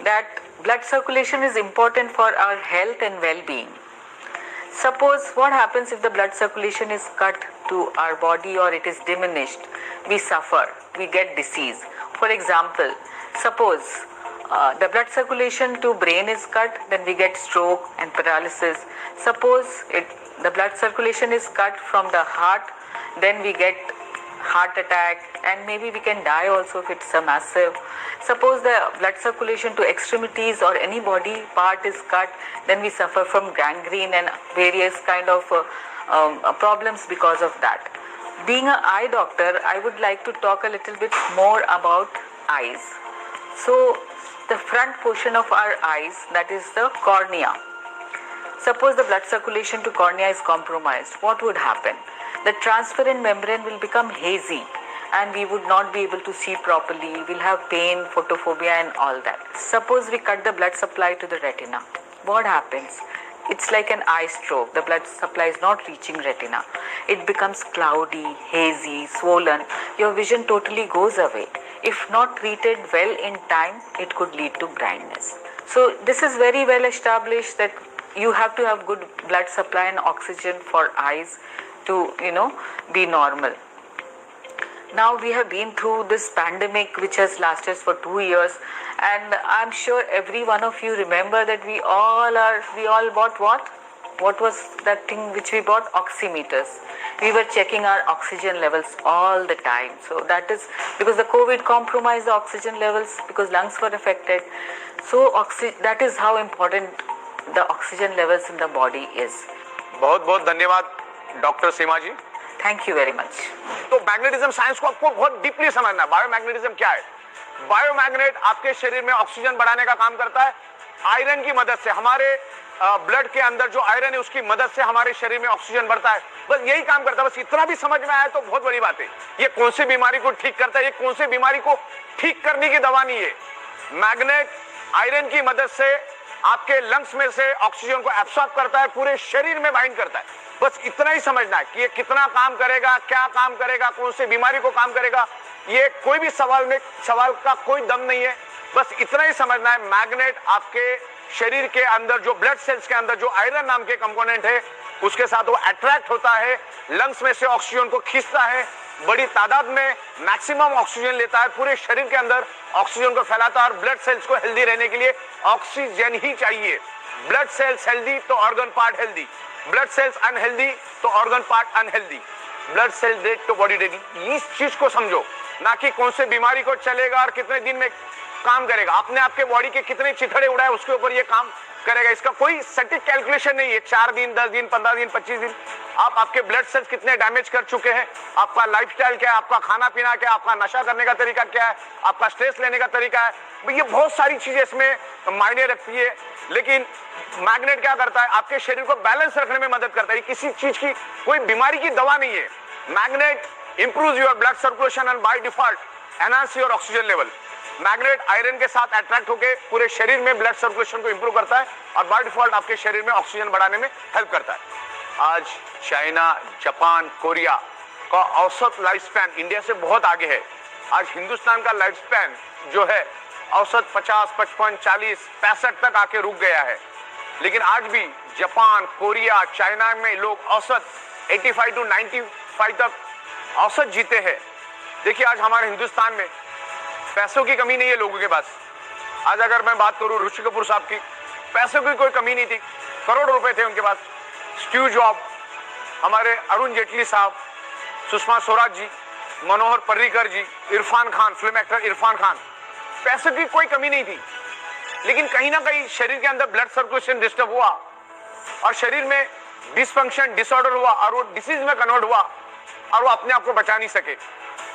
that blood circulation is important for our health and well-being. Suppose what happens if the blood circulation is cut to our body or it is diminished, we suffer, we get disease. For example, suppose the blood circulation to brain is cut, then we get stroke and paralysis. Suppose the blood circulation is cut from the heart, then we get heart attack, and maybe we can die also if it's a massive. Suppose the blood circulation to extremities or any body part is cut, then we suffer from gangrene and various kind of problems because of that. Being an eye doctor, I would like to talk a little bit more about eyes. So the front portion of our eyes, that is the cornea. Suppose the blood circulation to cornea is compromised, what would happen? The transparent membrane will become hazy and we would not be able to see properly. We'll have pain, photophobia and all that. Suppose we cut the blood supply to the retina. What happens? it's like an eye stroke. The blood supply is not reaching retina. It becomes cloudy, hazy, swollen. Your vision totally goes away. If not treated well in time, it could lead to blindness. So this is very well established that you have to have good blood supply and oxygen for eyes to, be normal. Now we have been through this pandemic which has lasted for 2 years, and I'm sure every one of you remember that we all bought what? What was that thing which we bought? Oximeters. We were checking our oxygen levels all the time. So that is because the COVID compromised the oxygen levels because lungs were affected. So that is how important the oxygen levels in the body is. बहुत बहुत धन्यवाद doctor Seema ji. Thank you very much. तो magnetism science को आपको बहुत deeply समझना है। Biomagnetism क्या है? बायोमैग्नेट आपके शरीर में ऑक्सीजन बढ़ाने का काम करता है। आयरन की मदद से, हमारे ब्लड के अंदर जो आयरन है उसकी मदद से हमारे शरीर में ऑक्सीजन बढ़ता है। बस यही काम करता है। बस इतना भी समझ में आया तो बहुत बड़ी बात है। ये कौन सी बीमारी को ठीक करता है? ये कौन सी बीमारी को ठीक करने की दवा नहीं है। मैग्नेट आयरन की मदद से आपके लंग्स में से ऑक्सीजन को एब्सॉर्ब करता है, पूरे शरीर में बाइंड करता है। बस इतना ही समझना है कि ये कितना काम करेगा, क्या काम करेगा, कौन सी बीमारी को काम करेगा। ये कोई भी सवाल का कोई दम नहीं है। बस इतना ही समझना है, मैग्नेट आपके शरीर के अंदर जो ब्लड सेल्स के अंदर जो आयरन नाम के कंपोनेंट है उसके साथ वो अट्रैक्ट होता है, लंग्स में से ऑक्सीजन को खींचता है, बड़ी तादाद में मैक्सिमम ऑक्सीजन लेता है, पूरे शरीर के अंदर ऑक्सीजन को फैलाता है। और ब्लड सेल्स को हेल्दी रहने के लिए ऑक्सीजन ही चाहिए। ब्लड सेल्स हेल्दी तो organ part healthy, blood cells unhealthy तो organ part unhealthy. Blood cell dead तो बॉडी डेड। इस चीज को समझो, ना कि कौन से बीमारी को चलेगा और कितने दिन में काम करेगा। आपने आपके बॉडी के कितने चिथड़े उड़ाए उसके ऊपर ये काम करेगा। इसका कोई सटीक कैलकुलेशन नहीं है। 4 दिन, 10 दिन, 15 दिन, 25 दिन। आप आपके ब्लड सेल्स कितने डैमेज कर चुके हैं, आपका लाइफस्टाइल क्या है, आपका खाना पीना क्या है, आपका नशा करने का तरीका क्या है, आपका स्ट्रेस लेने का तरीका है, ये बहुत सारी चीजें इसमें मायने रखती है। लेकिन मैग्नेट क्या करता है? आपके शरीर को बैलेंस रखने में मदद करता है। किसी चीज की, कोई बीमारी की दवा नहीं है। Magnet improves your blood circulation and by default enhance your oxygen level. Magnet iron के साथ अट्रैक्ट होकर पूरे शरीर में ब्लड सर्कुलेशन को इंप्रूव करता है और बाय डिफॉल्ट आपके शरीर में ऑक्सीजन बढ़ाने में हेल्प करता है। आज चाइना, जापान, कोरिया का औसत लाइफ स्पैन इंडिया से बहुत आगे है। आज हिंदुस्तान का लाइफ स्पैन जो है औसत 50, 55, 40, 65 तक आके रुक गया है। लेकिन आज भी जापान, कोरिया, चाइना में लोग औसत 85 to 95 तक औसत जीते हैं। देखिए आज हमारे हिंदुस्तान में पैसों की कमी नहीं है लोगों के पास। आज अगर मैं बात करूं ऋषि कपूर साहब की, पैसों की कोई कमी नहीं थी, करोड़ रुपए थे उनके पास। स्टीव जॉब, हमारे अरुण जेटली साहब, सुषमा स्वराज जी, मनोहर पर्रिकर जी, इरफान खान, फिल्म एक्टर इरफान खान, पैसों की कोई कमी नहीं थी। लेकिन कहीं ना कहीं शरीर के अंदर ब्लड सर्कुलेशन डिस्टर्ब हुआ और शरीर में डिसफंक्शन, डिसऑर्डर हुआ और वो डिसीज में कन्वर्ट हुआ और वो अपने आप को बचा नहीं सके।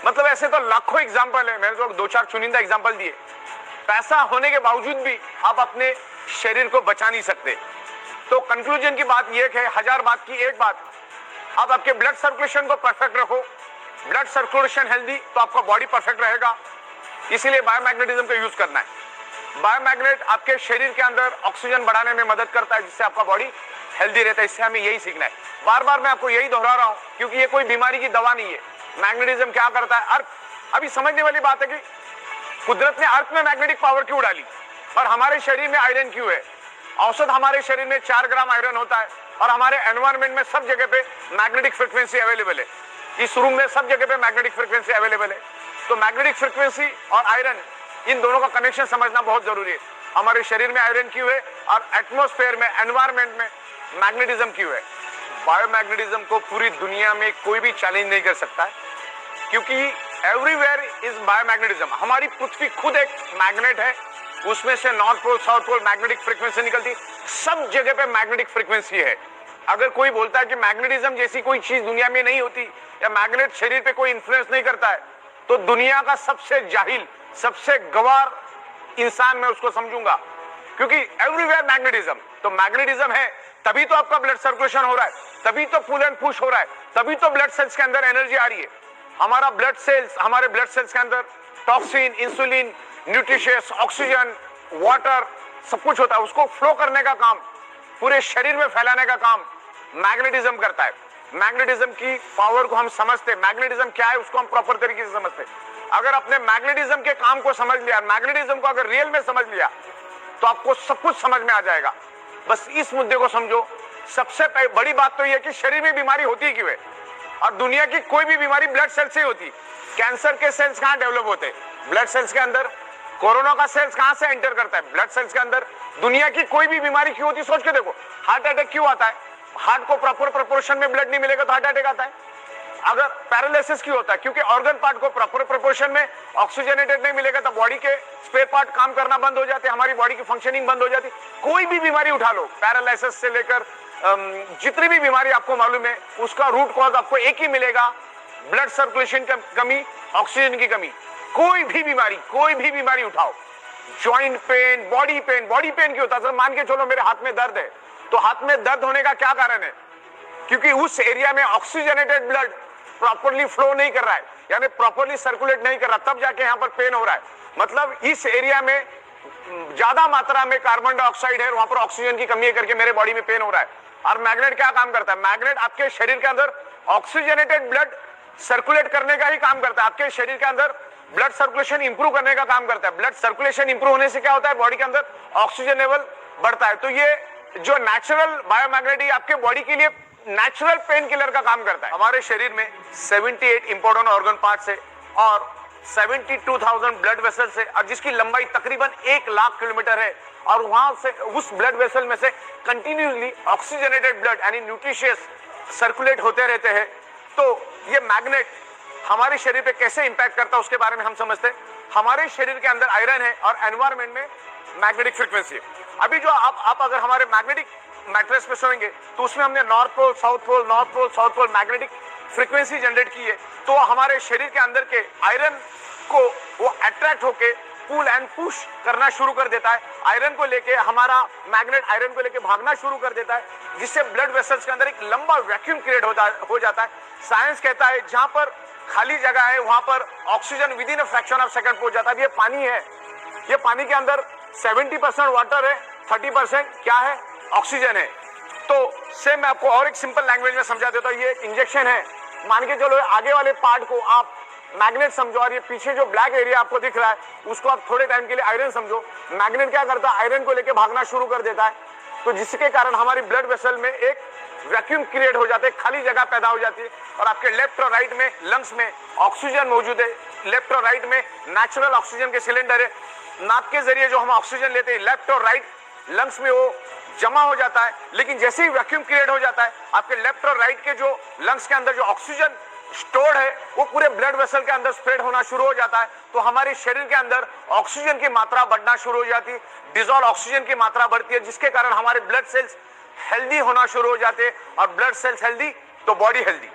मतलब ऐसे तो लाखों एग्जाम्पल है, मैंने तो 2-4 चुनिंदा एग्जाम्पल दिए। पैसा होने के बावजूद भी आप अपने शरीर को बचा नहीं सकते। तो कंक्लूजन की बात यह है, 1000 बात की एक बात, आप आपके ब्लड सर्कुलेशन को परफेक्ट रखो। ब्लड सर्कुलेशन हेल्दी तो आपका बॉडी परफेक्ट रहेगा। इसीलिए बायोमैग्नेटिज्म का यूज करना है। बायोमैग्नेट आपके शरीर के अंदर ऑक्सीजन बढ़ाने में मदद करता है, जिससे आपका बॉडी हेल्दी रहता है। इससे हमें यही सीखना है। बार बार मैं आपको यही दोहरा रहा हूं क्योंकि ये कोई बीमारी की दवा नहीं है। मैग्नेटिज्म क्या करता है? अर्थ, अभी समझने वाली बात है कि कुदरत ने अर्थ में मैग्नेटिक पावर क्यों डाली और हमारे शरीर में आयरन क्यों है। औसत हमारे शरीर में 4 ग्राम आयरन होता है और हमारे एनवायरमेंट में सब जगह पे मैग्नेटिक फ्रीक्वेंसी अवेलेबल है। इस रूम में सब जगह पे मैग्नेटिक फ्रीक्वेंसी अवेलेबल है। तो मैग्नेटिक फ्रीक्वेंसी और आयरन, इन दोनों का कनेक्शन समझना बहुत जरूरी है। हमारे शरीर में आयरन क्यों है और एटमॉस्फेयर में, एनवायरमेंट में मैग्नेटिज्म क्यों है। बायोमैग्नेटिज्म को पूरी दुनिया में कोई भी चैलेंज नहीं कर सकता है क्योंकि एवरीवेयर इज बायोमैग्नेटिज्म। हमारी पृथ्वी खुद एक मैग्नेट है, उसमें से north pole, south pole magnetic frequency निकलती, सब जगह पे मैग्नेटिक फ्रीक्वेंसी है। अगर कोई बोलता है कि मैग्नेटिज्म जैसी कोई चीज दुनिया में नहीं होती या मैग्नेट शरीर पे कोई इन्फ्लुएंस नहीं करता है, तो दुनिया का सबसे जाहिल, सबसे गवार इंसान मैं उसको समझूंगा। क्योंकि एवरीवेयर मैग्नेटिज्म, तो मैग्नेटिज्म है तभी तो आपका ब्लड सर्कुलेशन हो रहा है, तभी तो पुल एंड पुश हो रहा है, तभी तो ब्लड सेल्स के अंदर एनर्जी आ रही है। हमारा ब्लड सेल्स, हमारे ब्लड सेल्स के अंदर toxin, insulin, nutritious, oxygen, water सब कुछ होता है। उसको फ्लो करने का काम पूरे शरीर में फैलाने का काम मैग्नेटिज्म करता है। मैग्नेटिज्म की पावर को हम समझते, मैग्नेटिज्म क्या है उसको हम प्रॉपर तरीके से समझते। अगर अपने मैग्नेटिज्म के काम को समझ लिया, मैग्नेटिज्म को अगर रियल में समझ लिया तो आपको सब कुछ समझ में आ जाएगा। बस इस मुद्दे को समझो। सबसे बड़ी बात तो यह है कि शरीर में बीमारी होती क्यों है, और दुनिया की कोई भी बीमारी ब्लड सेल से होती। कैंसर के सेल्स कहां डेवलप होते हैं? ब्लड सेल्स के अंदर। कोरोना का सेल्स कहां से एंटर करता है? ब्लड सेल्स के अंदर। दुनिया की कोई भी बीमारी क्यों होती, सोच के देखो। हार्ट अटैक क्यों आता है? हार्ट को प्रॉपर प्रोपोर्शन में ब्लड नहीं मिलेगा तो हार्ट अटैक आता है। अगर पैरालिसिस क्यों होता है? क्योंकि ऑर्गन पार्ट को प्रॉपर प्रोपोर्शन में ऑक्सीजनेटेड नहीं मिलेगा तो बॉडी के स्पेयर पार्ट काम करना बंद हो जाते हैं, हमारी बॉडी की फंक्शनिंग बंद हो जाती है। कोई भी बीमारी उठा लो, पैरालिसिस से लेकर जितनी भी बीमारी आपको मालूम है, उसका रूट कॉज आपको एक ही मिलेगा, ब्लड सर्कुलेशन की कमी, ऑक्सीजन की कमी। कोई भी बीमारी उठाओ, जॉइंट पेन, बॉडी पेन क्यों होता है? मान के चलो मेरे हाथ में दर्द है, तो हाथ में दर्द होने का क्या कारण है? क्योंकि उस एरिया में ऑक्सीजनेटेड ब्लड प्रॉपरली फ्लो नहीं कर रहा है, यानी प्रॉपरली सर्कुलेट नहीं कर रहा, तब जाके यहां पर पेन हो रहा है। मतलब इस एरिया में ज्यादा मात्रा में कार्बन डाइऑक्साइड है, वहां पर ऑक्सीजन की कमी है करके मेरे बॉडी में पेन हो रहा है। और मैग्नेट क्या काम करता है? मैग्नेट आपके शरीर के अंदर ऑक्सीजनेटेड ब्लड सर्कुलेट करने का ही काम करता है। आपके शरीर के अंदर ब्लड सर्कुलेशन इंप्रूव करने का काम करता है। ब्लड सर्कुलेशन इंप्रूव होने से क्या होता है? बॉडी के अंदर ऑक्सीजन लेवल बढ़ता है। तो ये जो नेचुरल बायोमैग्नेट आपके बॉडी के लिए नेचुरल पेन किलर का काम करता है। हमारे शरीर में 78 इंपॉर्टेंट ऑर्गन पार्ट्स है और 72,000 ब्लड वेसल्स है, और जिसकी लंबाई तकरीबन 1 लाख किलोमीटर है। और वहां से उस ब्लड वेसल में से कंटिन्यूसली ऑक्सीजनेटेड ब्लड यानी न्यूट्रिशियस सर्कुलेट होते रहते हैं। तो ये मैग्नेट हमारे शरीर पे कैसे इंपैक्ट करता है उसके बारे में हम समझते हैं। हमारे शरीर के अंदर आयरन है और एनवायरमेंट में मैग्नेटिक फ्रीक्वेंसी है। अभी जो आप अगर हमारे मैग्नेटिक मैट्रेस पे सोएंगे तो उसमें हमने north pole south pole magnetic frequency generate की है। तो हमारे शरीर के अंदर के आयरन को वो अट्रैक्ट होके पुल एंड पुश करना शुरू कर देता है। आयरन को लेके हमारा मैग्नेट आयरन को लेके भागना शुरू कर देता है, जिससे ब्लड वेसल्स के अंदर एक लंबा वैक्यूम क्रिएट हो जाता है। साइंस कहता है जहां पर खाली जगह है वहां पर oxygen with in a fraction of second पहुंच जाता है। ये पानी है, ये पानी के अंदर 70% वाटर है, 30% क्या है? ऑक्सीजन है। तो सेम मैं आपको और एक सिंपल लैंग्वेज में समझा देता हूं। ये इंजेक्शन है, मान के चलो आगे वाले पार्ट को आप मैग्नेट समझो और ये पीछे जो ब्लैक एरिया आपको दिख रहा है उसको आप थोड़े टाइम के लिए आयरन समझो। मैग्नेट क्या करता है? आयरन को लेके भागना शुरू कर देता है, तो जिसके कारण हमारी ब्लड वेसल में एक वैक्यूम क्रिएट हो जाते है, खाली जगह पैदा हो जाती है। और आपके लेफ्ट और राइट में लंग्स में ऑक्सीजन मौजूद है, लेफ्ट और राइट में नेचुरल ऑक्सीजन के सिलेंडर है। नाक के जरिए जो हम ऑक्सीजन लेते हैं लेफ्ट और राइट लंग्स में वो जमा हो जाता है, लेकिन जैसे ही वैक्यूम क्रिएट हो जाता है आपके लेफ्ट और राइट के जो लंग्स के अंदर जो ऑक्सीजन स्टोर्ड है वो पूरे ब्लड वेसल के अंदर स्प्रेड होना शुरू हो जाता है। तो हमारे शरीर के अंदर ऑक्सीजन की मात्रा बढ़ना शुरू हो जाती है, डिसॉल्व ऑक्सीजन की मात्रा बढ़ती है, जिसके कारण हमारे ब्लड सेल्स हेल्दी होना शुरू हो जाते हैं। और ब्लड सेल्स हेल्दी तो बॉडी हेल्दी।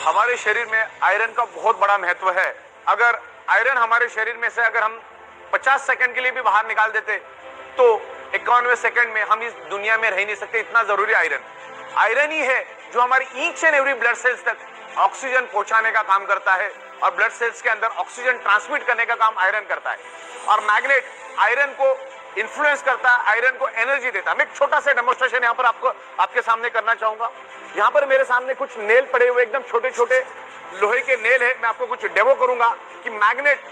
हमारे शरीर में आयरन का बहुत बड़ा महत्व है। अगर आयरन हमारे शरीर में से अगर हम 50 सेकंड के लिए भी बाहर निकाल देते तो 51वें सेकंड में हम इस दुनिया में रह नहीं सकते, इतना जरूरी आयरन ही है जो हमारी each and every blood sales तक ऑक्सीजन पहुंचाने का काम करता है और ब्लड सेल्स के अंदर ऑक्सीजन ट्रांसमिट करने का काम आयरन करता है। और मैग्नेट आयरन को इन्फ्लुएंस करता है, आयरन को एनर्जी देता है। मैं एक छोटा सा डेमोन्स्ट्रेशन यहाँ पर आपके सामने करना चाहूंगा। यहाँ पर मेरे सामने कुछ नेल पड़े हुए, एकदम छोटे छोटे लोहे के नेल है। मैं आपको कुछ डेमो करूंगा कि मैग्नेट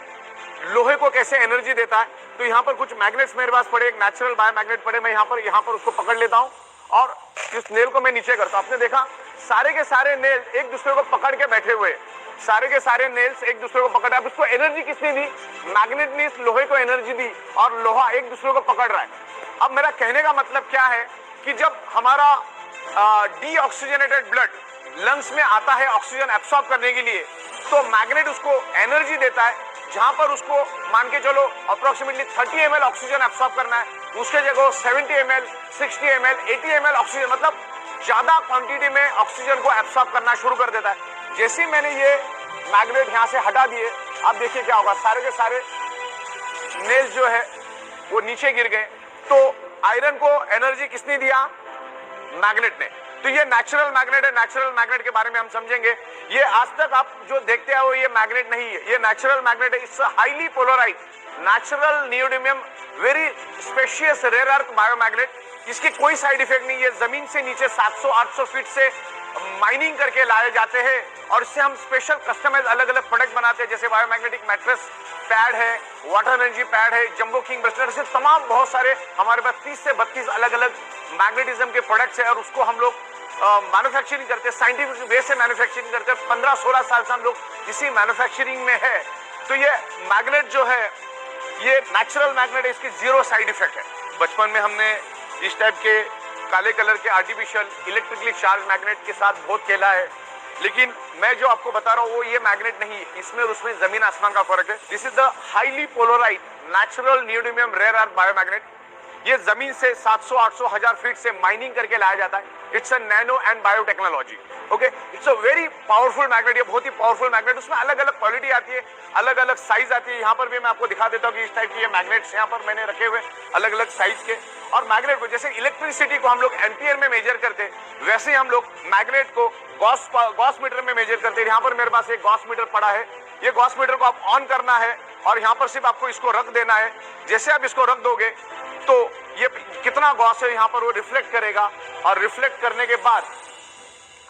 लोहे को कैसे एनर्जी देता है। तो यहाँ पर कुछ मैग्नेट्स मेरे पास पड़े, एक नेचुरल बायोमैग्नेट पड़े। मैं यहाँ पर उसको पकड़ लेता हूँ और इस नेल को मैं नीचे करता हूँ। आपने देखा सारे के सारे नेल एक दूसरे को पकड़ के बैठे हुए, सारे के सारे नेल्स एक दूसरे को पकड़। अब इसको एनर्जी किसने दी? मैग्नेट ने इस लोहे को एनर्जी दी और लोहा एक दूसरे को पकड़ रहा है। अब मेरा कहने का मतलब क्या है कि जब हमारा डीऑक्सीजनेटेड ब्लड लंग्स में आता है ऑक्सीजन एब्सॉर्ब करने के लिए, तो मैग्नेट उसको एनर्जी देता है। जहां पर उसको मान के चलो अप्रोक्सीमेटली 30 ml ऑक्सीजन एब्सॉर्ब करना है, उसके जगह 70 ml, 60 ml, 80 ml ऑक्सीजन, मतलब ज्यादा क्वांटिटी में ऑक्सीजन को एब्सॉर्ब करना शुरू कर देता है। जैसे ही मैंने ये मैग्नेट यहां से हटा दिए, आप देखिए क्या होगा, सारे के सारे नेल्स जो है वो नीचे गिर गए। तो आयरन को एनर्जी किसने दिया? मैग्नेट ने। तो ये नेचुरल मैग्नेट है। नेचुरल मैग्नेट के बारे में हम समझेंगे। ये आज तक आप जो देखते हैं वो ये मैग्नेट नहीं है, ये नेचुरल मैग्नेट है। It's highly polarize natural neodymium, very specious rare earth biomagnet, इसकी कोई साइड इफेक्ट नहीं है। जमीन से नीचे 700-800 फीट से माइनिंग करके लाए जाते हैं और इससे हम स्पेशल कस्टमाइज अलग अलग प्रोडक्ट बनाते हैं, जैसे बायोमैग्नेटिक मैट्रेस पैड है, वाटर एनर्जी पैड है, जंबो किंग ब्रेसलेट, ऐसे तमाम बहुत सारे हमारे पास 30 से 32 अलग अलग मैग्नेटिज्म के प्रोडक्ट्स है और उसको हम लोग मैन्युफैक्चरिंग करते हैं, साइंटिफिक वे से मैन्युफैक्चरिंग करते हैं। 15-16 साल से हम लोग इसी मैन्युफैक्चरिंग में है। तो ये मैग्नेट जो है ये नेचुरल मैग्नेट है, इसकी जीरो साइड इफेक्ट है। बचपन में हमने इस टाइप के काले कलर के आर्टिफिशियल इलेक्ट्रिकली चार्ज मैग्नेट के साथ बहुत खेला है, लेकिन मैं जो आपको बता रहा हूँ वो ये मैग्नेट नहीं है, इसमें और उसमें जमीन आसमान का फर्क है। This is the highly polarized natural neodymium rare earth biomagnet. ये जमीन से 700-800 हजार फीट से माइनिंग करके लाया जाता है। It's a nano and biotechnology. Okay, it's a very powerful magnet, ये बहुत ही पावरफुल मैग्नेट। उसमें अलग अलग क्वालिटी आती है, अलग अलग साइज आती है। यहाँ पर भी मैं आपको दिखा देता हूँ कि इस टाइप की ये मैग्नेट्स यहाँ पर मैंने रखे हुए अलग अलग साइज के। और मैग्नेट को जैसे इलेक्ट्रिसिटी को हम लोग एम्पियर में मेजर करते हैं, वैसे ही हम लोग मैग्नेट को गॉस मीटर में मेजर करते हैं। यहाँ पर मेरे पास एक गॉस मीटर पड़ा है, ये गॉस मीटर को आप ऑन करना है और यहाँ पर सिर्फ आपको इसको रख देना है। जैसे आप इसको रख दोगे तो ये कितना गॉस है यहाँ पर वो रिफ्लेक्ट करेगा और रिफ्लेक्ट करने के बाद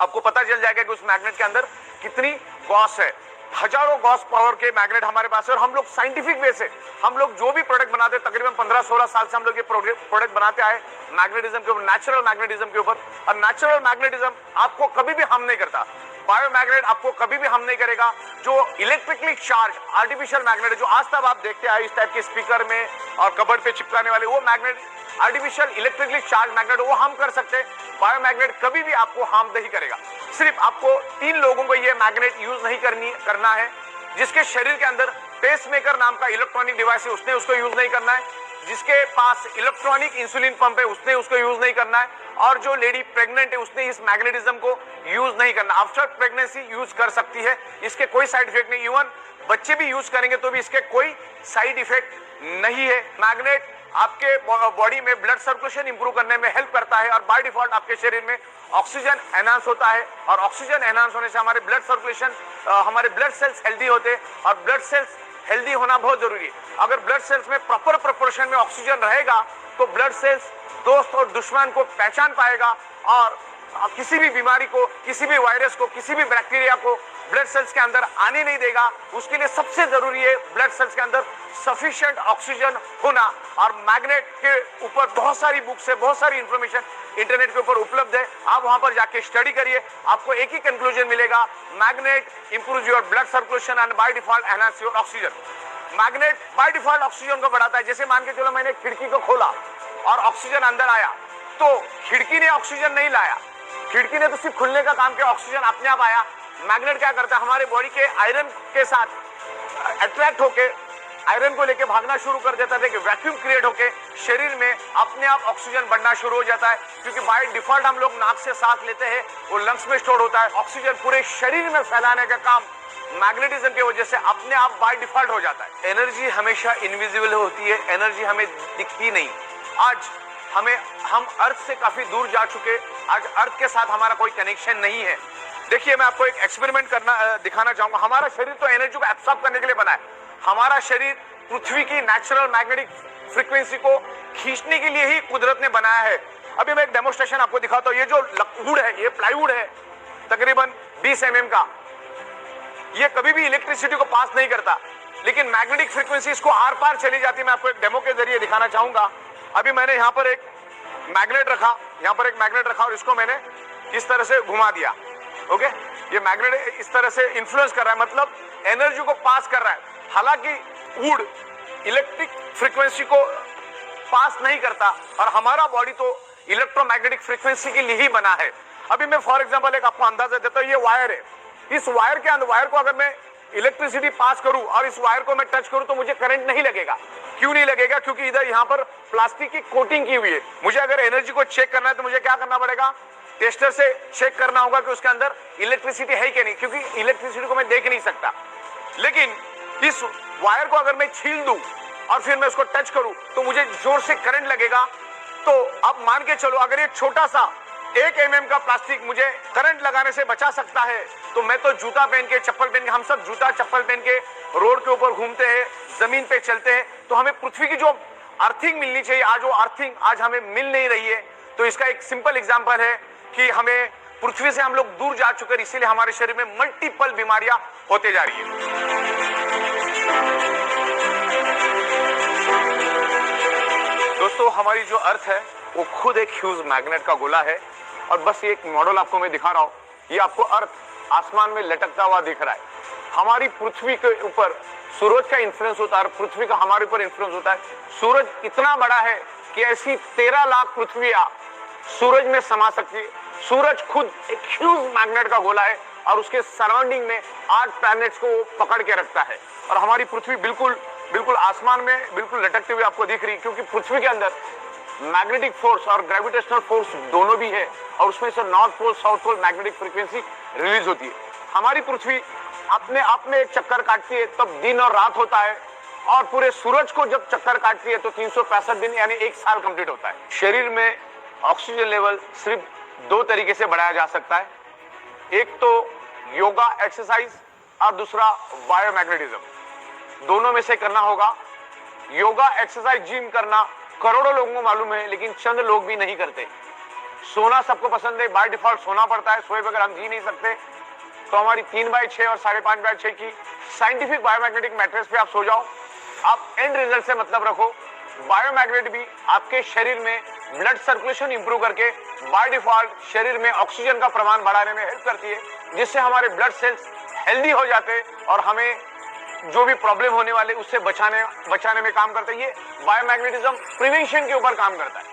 आपको पता चल जाएगा कि उस मैग्नेट के अंदर कितनी गॉस है। हजारों गॉस पावर के मैग्नेट हमारे पास है और हम लोग साइंटिफिक वे से हम लोग जो भी प्रोडक्ट बनाते हैं, तकरीबन 15-16 साल से हम लोग ये प्रोडक्ट बनाते आए मैग्नेटिज्म के ऊपर, नेचुरल मैग्नेटिज्म के ऊपर। और नेचुरल मैग्नेटिज्म आपको कभी भी हार्म नहीं करता, बायोमैग्नेट आपको कभी भी हार्म नहीं करेगा। जो इलेक्ट्रिकली चार्ज आर्टिफिशियल मैग्नेट है जो आज तक आप देखते आए इस टाइप के स्पीकर में और कबर्ड पे चिपकाने वाले, वो magnet artificial electrically charge magnet वो हार्म कर सकते हैं। बायोमैग्नेट कभी भी आपको हार्म नहीं करेगा। सिर्फ आपको 3 लोगों को ये मैग्नेट यूज नहीं करना है। जिसके शरीर के अंदर पेसमेकर नाम का इलेक्ट्रॉनिक डिवाइस है उसने उसको यूज नहीं करना है, जिसके पास इलेक्ट्रॉनिक इंसुलिन पंप है उसने उसको यूज नहीं करना है, और जो लेडी प्रेग्नेंट है उसने इस मैग्नेटिज्म को यूज नहीं करना। आफ्टर प्रेगनेंसी यूज कर सकती है, इसके कोई साइड इफेक्ट नहीं। इवन बच्चे भी यूज करेंगे तो भी इसके कोई साइड इफेक्ट नहीं है। मैग्नेट आपके बॉडी में ब्लड सर्कुलेशन इंप्रूव करने में हेल्प करता है और बाय डिफॉल्ट आपके शरीर में ऑक्सीजन एनहांस होता है और ऑक्सीजन एनहांस होने से हमारे ब्लड सर्कुलेशन, हमारे ब्लड सेल्स हेल्दी होते हैं और ब्लड सेल्स हेल्दी होना बहुत जरूरी है। अगर ब्लड सेल्स में प्रॉपर प्रोपोर्शन में ऑक्सीजन रहेगा तो ब्लड सेल्स दोस्त और दुश्मन को पहचान पाएगा और किसी भी बीमारी को, किसी भी वायरस को, किसी भी बैक्टीरिया को ब्लड सेल्स के अंदर आने नहीं देगा। उसके लिए सबसे जरूरी है ब्लड सेल्स के अंदर सफिशिएंट ऑक्सीजन होना। और मैग्नेट के ऊपर बहुत सारी बुक्स है, बहुत सारी इंफॉर्मेशन इंटरनेट के ऊपर उपलब्ध है। आप वहां पर जाके स्टडी करिए, आपको एक ही कंक्लूजन मिलेगा, magnet improve your blood circulation and by default enhance your oxygen. Magnet by default oxygen को बढ़ाता है। जैसे मान के चलो मैंने खिड़की को खोला और ऑक्सीजन अंदर आया, तो खिड़की ने ऑक्सीजन नहीं लाया, खिड़की ने तो सिर्फ खुलने का काम किया, ऑक्सीजन अपने आप आया। मैग्नेट क्या करता है, हमारे बॉडी के आयरन के साथ अट्रैक्ट होके आयरन को लेके भागना शुरू कर देता है कि वैक्यूम क्रिएट होके शरीर में अपने आप ऑक्सीजन बढ़ना शुरू हो जाता है। क्योंकि बाय डिफॉल्ट हम लोग नाक से सांस लेते हैं, वो लंग्स में स्टोर होता है। ऑक्सीजन पूरे शरीर में फैलाने का काम मैग्नेटिज्म की वजह से अपने आप बाय डिफॉल्ट हो जाता है। एनर्जी हमेशा इनविजिबल होती है, एनर्जी हमें दिखती नहीं। आज हम अर्थ से काफी दूर जा चुके, आज अर्थ के साथ हमारा कोई कनेक्शन नहीं है। देखिए मैं आपको एक एक्सपेरिमेंट दिखाना चाहूंगा। हमारा शरीर तो एनर्जी को एब्सॉर्ब करने के लिए बना है। हमारा शरीर पृथ्वी की नेचुरल मैग्नेटिक फ्रीक्वेंसी को खींचने के लिए ही कुदरत ने बनाया है। अभी मैं एक डेमोस्ट्रेशन आपको दिखाता हूँ। ये जो वुड है, ये प्लाईवुड है तकरीबन 20 mm का, ये कभी भी इलेक्ट्रिसिटी को पास नहीं करता, लेकिन मैग्नेटिक फ्रीक्वेंसी इसको आर पार चली जाती है। मैं आपको एक डेमो के जरिए दिखाना चाहूंगा। अभी मैंने यहाँ पर एक मैग्नेट रखा, यहाँ पर एक मैग्नेट रखा और इसको मैंने इस तरह से घुमा दिया। ओके, ये मैग्नेट इस तरह से इन्फ्लुएंस कर रहा है, मतलब एनर्जी को पास कर रहा है। हालांकि वुड इलेक्ट्रिक फ्रीक्वेंसी को पास नहीं करता और हमारा बॉडी तो इलेक्ट्रोमैग्नेटिक फ्रीक्वेंसी के लिए ही बना है। अभी मैं फॉर एग्जांपल एक आपको अंदाजा देता हूं। ये वायर है, इस वायर के अंदर, वायर को अगर मैं इलेक्ट्रिसिटी पास करूं और इस वायर को मैं टच करूं तो मुझे करंट नहीं लगेगा। क्यों नहीं लगेगा? क्योंकि इधर यहाँ पर प्लास्टिक की कोटिंग की हुई है। मुझे अगर एनर्जी को चेक करना है तो मुझे क्या करना पड़ेगा, टेस्टर से चेक करना होगा कि उसके अंदर इलेक्ट्रिसिटी है कि नहीं, क्योंकि इलेक्ट्रिसिटी को मैं देख नहीं सकता। लेकिन इस वायर को अगर मैं छील दूं और फिर मैं उसको टच करूं तो मुझे जोर से करंट लगेगा। तो अब मान के चलो अगर ये छोटा सा 1 mm का प्लास्टिक मुझे करंट लगाने से बचा सकता है, तो मैं तो जूता पहन के, चप्पल पहन के, हम सब जूता चप्पल पहन के रोड के ऊपर घूमते हैं, जमीन पे चलते हैं, तो हमें पृथ्वी की जो अर्थिंग मिलनी चाहिए, आज वो अर्थिंग आज हमें मिल नहीं रही है। तो इसका एक सिंपल एग्जांपल है कि हमें पृथ्वी से हम लोग दूर जा चुके हैं, इसीलिए हमारे शरीर में मल्टीपल बीमारियां होते जा रही है। दोस्तों, हमारी जो अर्थ है वो खुद एक ह्यूज मैग्नेट का गोला है, और बस ये एक मॉडल आपको मैं दिखा रहा हूं। ये आपको अर्थ आसमान में लटकता हुआ दिख रहा है। हमारी पृथ्वी के ऊपर सूरज का इन्फ्लुएंस होता है और पृथ्वी का हमारे ऊपर इन्फ्लुएंस होता है। सूरज इतना बड़ा है कि ऐसी 13 लाख पृथ्वियां सूरज में समा सकती है। सूरज खुद एक ह्यूज मैग्नेट का गोला है और उसके सराउंडिंग में 8 प्लैनेट्स को पकड़ के रखता है, और हमारी पृथ्वी बिल्कुल बिल्कुल आसमान में बिल्कुल लटकती हुई आपको दिख रही है, क्योंकि पृथ्वी के अंदर मैग्नेटिक फोर्स और ग्रेविटेशनल फोर्स दोनों भी है, और उसमें से north pole south pole magnetic frequency release होती है। हमारी पृथ्वी अपने आप में एक चक्कर काटती है तब दिन और रात होता है, और पूरे सूरज को जब चक्कर काटती है तो 365 दिन यानी 1 साल कंप्लीट होता है। शरीर में ऑक्सीजन लेवल सिर्फ 2 तरीके से बढ़ाया जा सकता है, एक तो योगा एक्सरसाइज और दूसरा बायोमैग्नेटिज्म। दोनों में से करना होगा। योगा एक्सरसाइज जिम करना करोड़ों लोगों को मालूम है, लेकिन चंद लोग भी नहीं करते। सोना सबको पसंद है, बाय डिफॉल्ट सोना पड़ता है, सोए बगैर हम जी नहीं सकते। तो हमारी 3/6 और 5.5/6 की साइंटिफिक बायोमैग्नेटिक मैट्रेस पे आप सो जाओ। आप एंड रिजल्ट से मतलब रखो। बायोमैग्नेट भी आपके शरीर में ब्लड सर्कुलेशन इंप्रूव करके बाय डिफॉल्ट शरीर में ऑक्सीजन का प्रमाण बढ़ाने में हेल्प करती है, जिससे हमारे ब्लड सेल्स हेल्दी हो जाते हैं और हमें जो भी प्रॉब्लम होने वाले उससे बचाने में काम करता है। ये बायोमैग्नेटिज्म प्रिवेंशन के ऊपर काम करता है।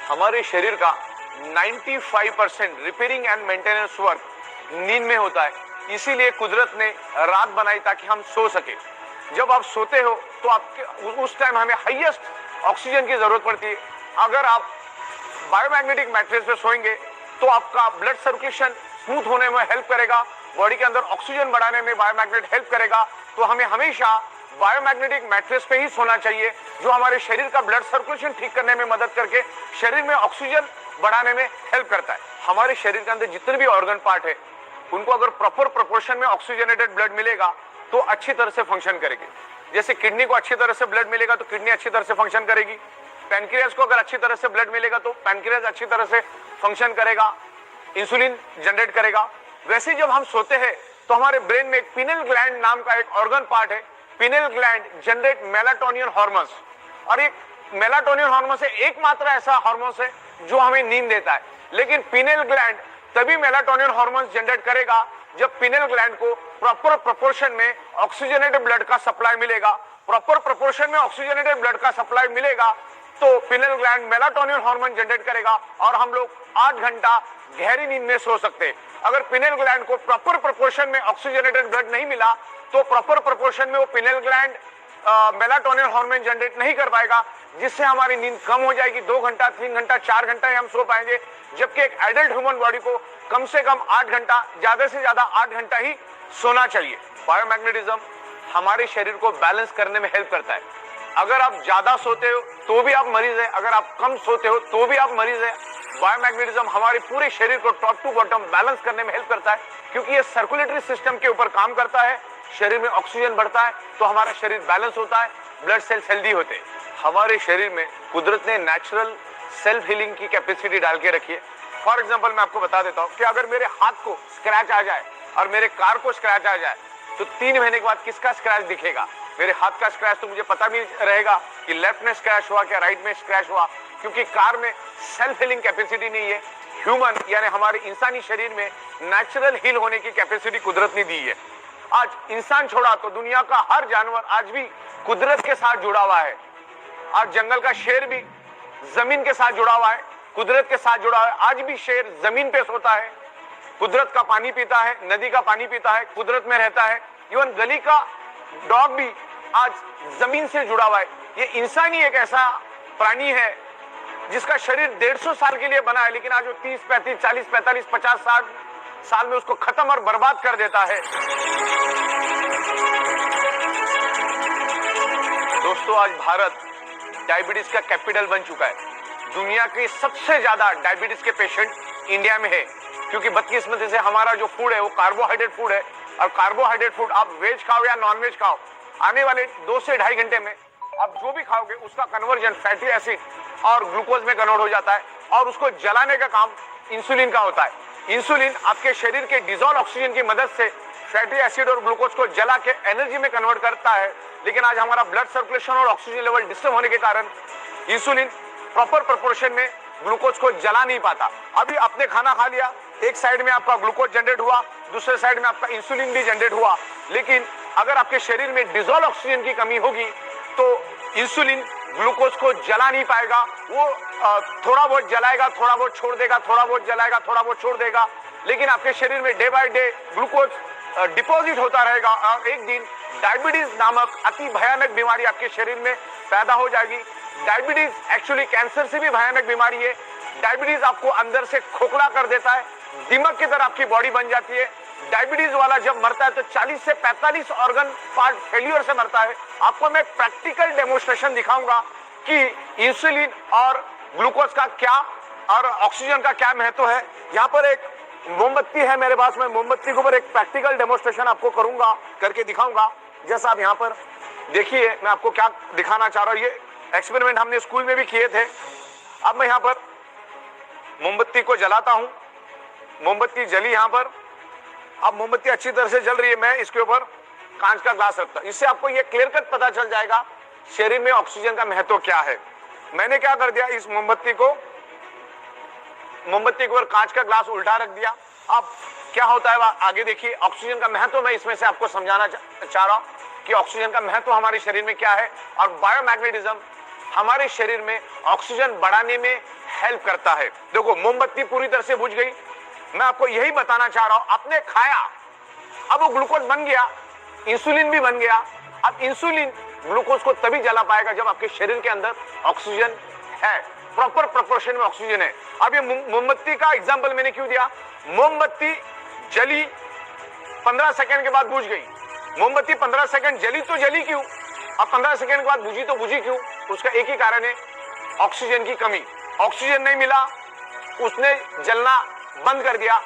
हमारे शरीर का 95% रिपेयरिंग एंड मेंटेनेंस वर्क नींद में होता है, इसीलिए कुदरत ने रात बनाई ताकि हम सो सके। जब आप सोते हो तो आपके उस टाइम हमें हाईएस्ट ऑक्सीजन की जरूरत पड़ती है। अगर आप बायोमैग्नेटिक मैट्रेस पे सोएंगे तो आपका ब्लड सर्कुलेशन स्मूथ होने में हेल्प करेगा, बॉडी के अंदर ऑक्सीजन बढ़ाने में बायोमैग्नेट हेल्प करेगा। तो हमें हमेशा बायोमैग्नेटिक मैट्रेस पे ही सोना चाहिए, जो हमारे शरीर का ब्लड सर्कुलेशन ठीक करने में मदद करके शरीर में ऑक्सीजन बढ़ाने में हेल्प करता है। हमारे शरीर के अंदर जितने भी ऑर्गन पार्ट है उनको अगर प्रॉपर प्रोपोर्शन में ऑक्सीजनेटेड ब्लड मिलेगा तो अच्छी तरह से फंक्शन करेगी। जैसे किडनी को अच्छी तरह से ब्लड मिलेगा तो किडनी अच्छी तरह से फंक्शन करेगी। पैनक्रियाज को अगर अच्छी तरह से ब्लड मिलेगा तो पैनक्रियाज अच्छी तरह से फंक्शन करेगा, इंसुलिन जनरेट करेगा। वैसे जब हम सोते हैं तो हमारे ब्रेन में एक पिनेल ग्लैंड नाम का एक ऑर्गन पार्ट है। Penal gland generate melatonin hormones, और एक मेलाटोनिन हार्मोन से एकमात्र ऐसा हार्मोन है जो हमें नींद देता है। लेकिन पिनेल ग्लैंड तभी मेलाटोनिन हार्मोन जनरेट करेगा जब पिनेल ग्लैंड को प्रॉपर प्रोपोर्शन में ऑक्सीजनेटेड ब्लड का सप्लाई मिलेगा। प्रॉपर प्रोपोर्शन में ऑक्सीजनेटेड ब्लड का सप्लाई मिलेगा तो penal gland melatonin hormone generate करेगा और हम लोग 8 घंटा गहरी नींद में सो सकते हैं। अगर पिनेल ग्लैंड को प्रॉपर प्रोपोर्शन में ऑक्सीजनेटेड ब्लड नहीं मिला तो प्रॉपर प्रोपोर्शन में वो penal gland melatonin hormone generate नहीं कर पाएगा, जिससे हमारी नींद कम हो जाएगी। 2 घंटा 3 घंटा 4 घंटा ही हम सो पाएंगे, जबकि एक एडल्ट ह्यूमन बॉडी को कम से कम 8 घंटा, ज्यादा से ज्यादा 8 घंटा ही सोना चाहिए। बायोमैग्नेटिज्म हमारे शरीर को बैलेंस करने में हेल्प करता है। अगर आप ज्यादा सोते हो तो भी आप मरीज है, अगर आप कम सोते हो तो भी आप मरीज है। बायोमैग्नेटिज्म हमारे पूरे शरीर को टॉप टू बॉटम बैलेंस करने में हेल्प करता है, क्योंकि ये सर्कुलेटरी सिस्टम के ऊपर काम करता है। शरीर में ऑक्सीजन बढ़ता है तो हमारा शरीर बैलेंस होता है, ब्लड सेल्स हेल्दी होते हैं। हमारे शरीर में कुदरत ने नेचुरल सेल्फ हीलिंग की कैपेसिटी डाल के रखी है। फॉर एग्जाम्पल मैं आपको बता देता हूँ कि अगर मेरे हाथ को स्क्रैच आ जाए और मेरे कार को स्क्रैच आ जाए तो 3 महीने के बाद किसका स्क्रैच दिखेगा? मेरे हाथ का स्क्रैच तो मुझे पता भी रहेगा कि लेफ्ट में स्क्रैच हुआ क्या राइट में स्क्रैच हुआ, क्योंकि कार में सेल्फ हीलिंग कैपेसिटी नहीं है। ह्यूमन यानी हमारे इंसानी शरीर में नेचुरल हील होने की कैपेसिटी कुदरत ने दी है। आज इंसान छोड़ा तो दुनिया का हर जानवर आज भी कुदरत के साथ जुड़ा हुआ है। आज जंगल का शेर भी जमीन के साथ जुड़ा हुआ है, कुदरत के साथ जुड़ा हुआ है। आज भी शेर जमीन पे सोता है, कुदरत का पानी पीता है, नदी का पानी पीता है, कुदरत में रहता है। इवन गली का डॉग भी आज जमीन से जुड़ा हुआ है। ये इंसान ही एक ऐसा प्राणी है जिसका शरीर 150 साल के लिए बना है, लेकिन आज वो 30, 35, 40, 45, 50, 60 साल में उसको खत्म और बर्बाद कर देता है। दोस्तों, आज भारत डायबिटीज का कैपिटल बन चुका है। दुनिया के सबसे ज्यादा डायबिटीज के पेशेंट इंडिया में है, क्योंकि बदकिस्मती से हमारा जो फूड है वो कार्बोहाइड्रेट फूड है, और कार्बोहाइड्रेट फूड आप वेज खाओ या नॉन वेज खाओ, आने वाले 2 से 2.5 घंटे में आप जो भी खाओगे उसका कन्वर्जन फैटी एसिड और ग्लूकोज में कन्वर्ट हो जाता है, और उसको जलाने का काम इंसुलिन का होता है। इंसुलिन आपके शरीर के डिजोल्व ऑक्सीजन की मदद से फैटी एसिड और ग्लूकोज को जला के एनर्जी में कन्वर्ट करता है, लेकिन आज हमारा ब्लड सर्कुलेशन और ऑक्सीजन लेवल डिस्टर्ब होने के कारण इंसुलिन प्रॉपर प्रोपोर्शन में ग्लूकोज को जला नहीं पाता। अभी आपने खाना खा लिया, एक साइड में आपका ग्लूकोज जनरेट हुआ, दूसरे साइड में आपका इंसुलिन भी जनरेट हुआ, लेकिन अगर आपके शरीर में डिजोल्व ऑक्सीजन की कमी होगी तो इंसुलिन ग्लूकोज को जला नहीं पाएगा। वो थोड़ा बहुत जलाएगा, थोड़ा बहुत छोड़ देगा, थोड़ा बहुत जलाएगा, थोड़ा बहुत छोड़ देगा, लेकिन आपके शरीर में day by day glucose deposit होता रहेगा, और एक दिन डायबिटीज नामक अति भयानक बीमारी आपके शरीर में पैदा हो जाएगी। डायबिटीज एक्चुअली कैंसर से भी भयानक बीमारी है। डायबिटीज आपको अंदर से खोखला कर देता है, दिमाग की तरह आपकी बॉडी बन जाती है। डायबिटीज वाला जब मरता है तो 40 से 45 ऑर्गन पार्ट फेल्यूर से मरता है। आपको मैं प्रैक्टिकल डेमोन्स्ट्रेशन दिखाऊंगा कि इंसुलिन और ग्लूकोज का क्या और ऑक्सीजन का क्या महत्व है। यहाँ पर एक मोमबत्ती है मेरे पास, मैं मोमबत्ती के ऊपर एक प्रैक्टिकल डेमोन्स्ट्रेशन आपको करूंगा, करके दिखाऊंगा। जैसा आप यहाँ पर देखिए, मैं आपको क्या दिखाना चाह रहा हूँ, ये एक्सपेरिमेंट हमने स्कूल में भी किए थे। अब मैं यहाँ पर मोमबत्ती को जलाता हूँ, मोमबत्ती जली यहाँ पर। अब मोमबत्ती अच्छी तरह से जल रही है, मैं इसके ऊपर कांच का ग्लास रखता हूँ। इससे आपको ये क्लियर कट पता चल जाएगा शरीर में ऑक्सीजन का महत्व क्या है। मैंने क्या कर दिया, इस मोमबत्ती के ऊपर कांच का ग्लास उल्टा रख दिया। अब क्या होता है आगे देखिए। ऑक्सीजन का महत्व मैं इसमें से आपको समझाना चाह रहा हूँ कि ऑक्सीजन का महत्व हमारे शरीर में क्या है, और बायोमैग्नेटिज्म हमारे शरीर में ऑक्सीजन बढ़ाने में हेल्प करता है। देखो, मोमबत्ती पूरी तरह से बुझ गई। मैं आपको यही बताना चाह रहा हूं, आपने खाया, अब वो ग्लूकोज बन गया, इंसुलिन भी बन गया। अब इंसुलिन ग्लूकोज को तभी जला पाएगा जब आपके शरीर के अंदर ऑक्सीजन है, प्रॉपर प्रोपोर्शन में ऑक्सीजन है। अब ये मोमबत्ती का एग्जांपल मैंने क्यों दिया, मोमबत्ती जली 15 सेकंड के बाद बुझ गई। मोमबत्ती 15 सेकंड जली तो जली क्यों, अब 15 सेकंड के बाद बुझी तो बुझी क्यों? उसका एक ही कारण है, ऑक्सीजन की कमी। ऑक्सीजन नहीं मिला, उसने जलना बंद कर दिया।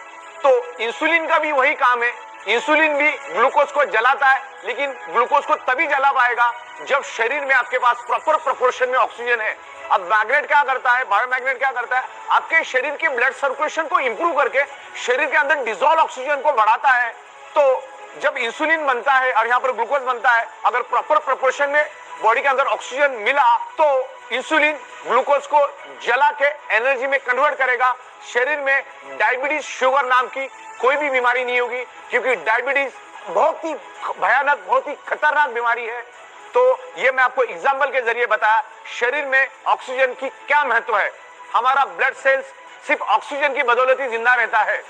तो इंसुलिन का भी वही काम है, इंसुलिन भी ग्लूकोज को जलाता है, लेकिन ग्लूकोज को तभी जला पाएगा जब शरीर में आपके पास प्रॉपर प्रोपोर्शन में ऑक्सीजन है। अब मैग्नेट क्या करता है, बायोमैग्नेट क्या करता है, आपके शरीर के ब्लड सर्कुलेशन को इंप्रूव करके शरीर के अंदर डिसॉल्व ऑक्सीजन को बढ़ाता है। तो जब इंसुलिन बनता है और यहाँ पर ग्लूकोज बनता है, अगर प्रॉपर प्रोपोर्शन में बॉडी के अंदर ऑक्सीजन मिला तो इंसुलिन ग्लूकोज को जला के एनर्जी में कन्वर्ट करेगा। शरीर में डायबिटीज शुगर नाम की कोई भी बीमारी नहीं होगी, क्योंकि डायबिटीज बहुत ही भयानक, बहुत ही खतरनाक बीमारी है। तो ये मैं आपको एग्जाम्पल के जरिए बताया शरीर में ऑक्सीजन की क्या महत्व है। हमारा ब्लड सेल्स सिर्फ ऑक्सीजन की बदौलत ही जिंदा रहता है।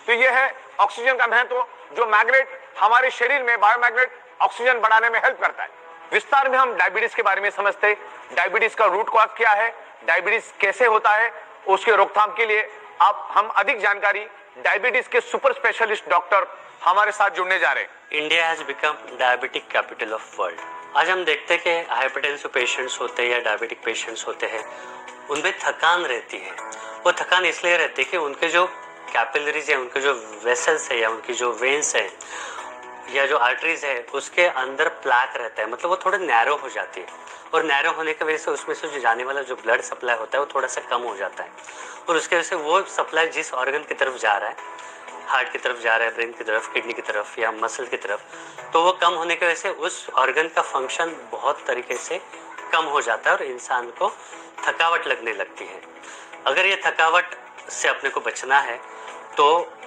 तो ये है ऑक्सीजन का महत्व, जो मैग्नेट हमारे शरीर में बायोमैग्नेट ऑक्सीजन बढ़ाने में हेल्प करता है। विस्तार में हम डायबिटीज के बारे में समझते हैं, डायबिटीज का रूट कॉज क्या है, डायबिटीज कैसे होता है, उसके रोकथाम के लिए अब हम अधिक जानकारी डायबिटीज के सुपर स्पेशलिस्ट डॉक्टर हमारे साथ जुड़ने जा रहे हैं। India has become diabetic capital of world. आज हम देखते हैं कि हाइपरटेंसिव पेशेंट्स होते हैं या डायबिटिक पेशेंट्स होते हैं, उनमें थकान रहती है। वो थकान इसलिए रहती है कि उनके जो कैपिलरीज है, उनके जो वेसल्स है या उनकी जो वेन्स है या जो आर्टरीज है, उसके अंदर प्लैक रहता है, मतलब वो थोड़ा नैरो हो जाती है। और नैरो होने की वजह से उसमें से जो जाने वाला जो ब्लड सप्लाई होता है वो थोड़ा सा कम हो जाता है, और उसके वजह से वो सप्लाई जिस ऑर्गन की तरफ जा रहा है, हार्ट की तरफ जा रहा है, ब्रेन की तरफ, किडनी की तरफ या मसल की तरफ, तो वो कम होने की वजह से उस ऑर्गन का फंक्शन बहुत तरीके से कम हो जाता है और इंसान को थकावट लगने लगती है। अगर ये थकावट से अपने को बचना है तो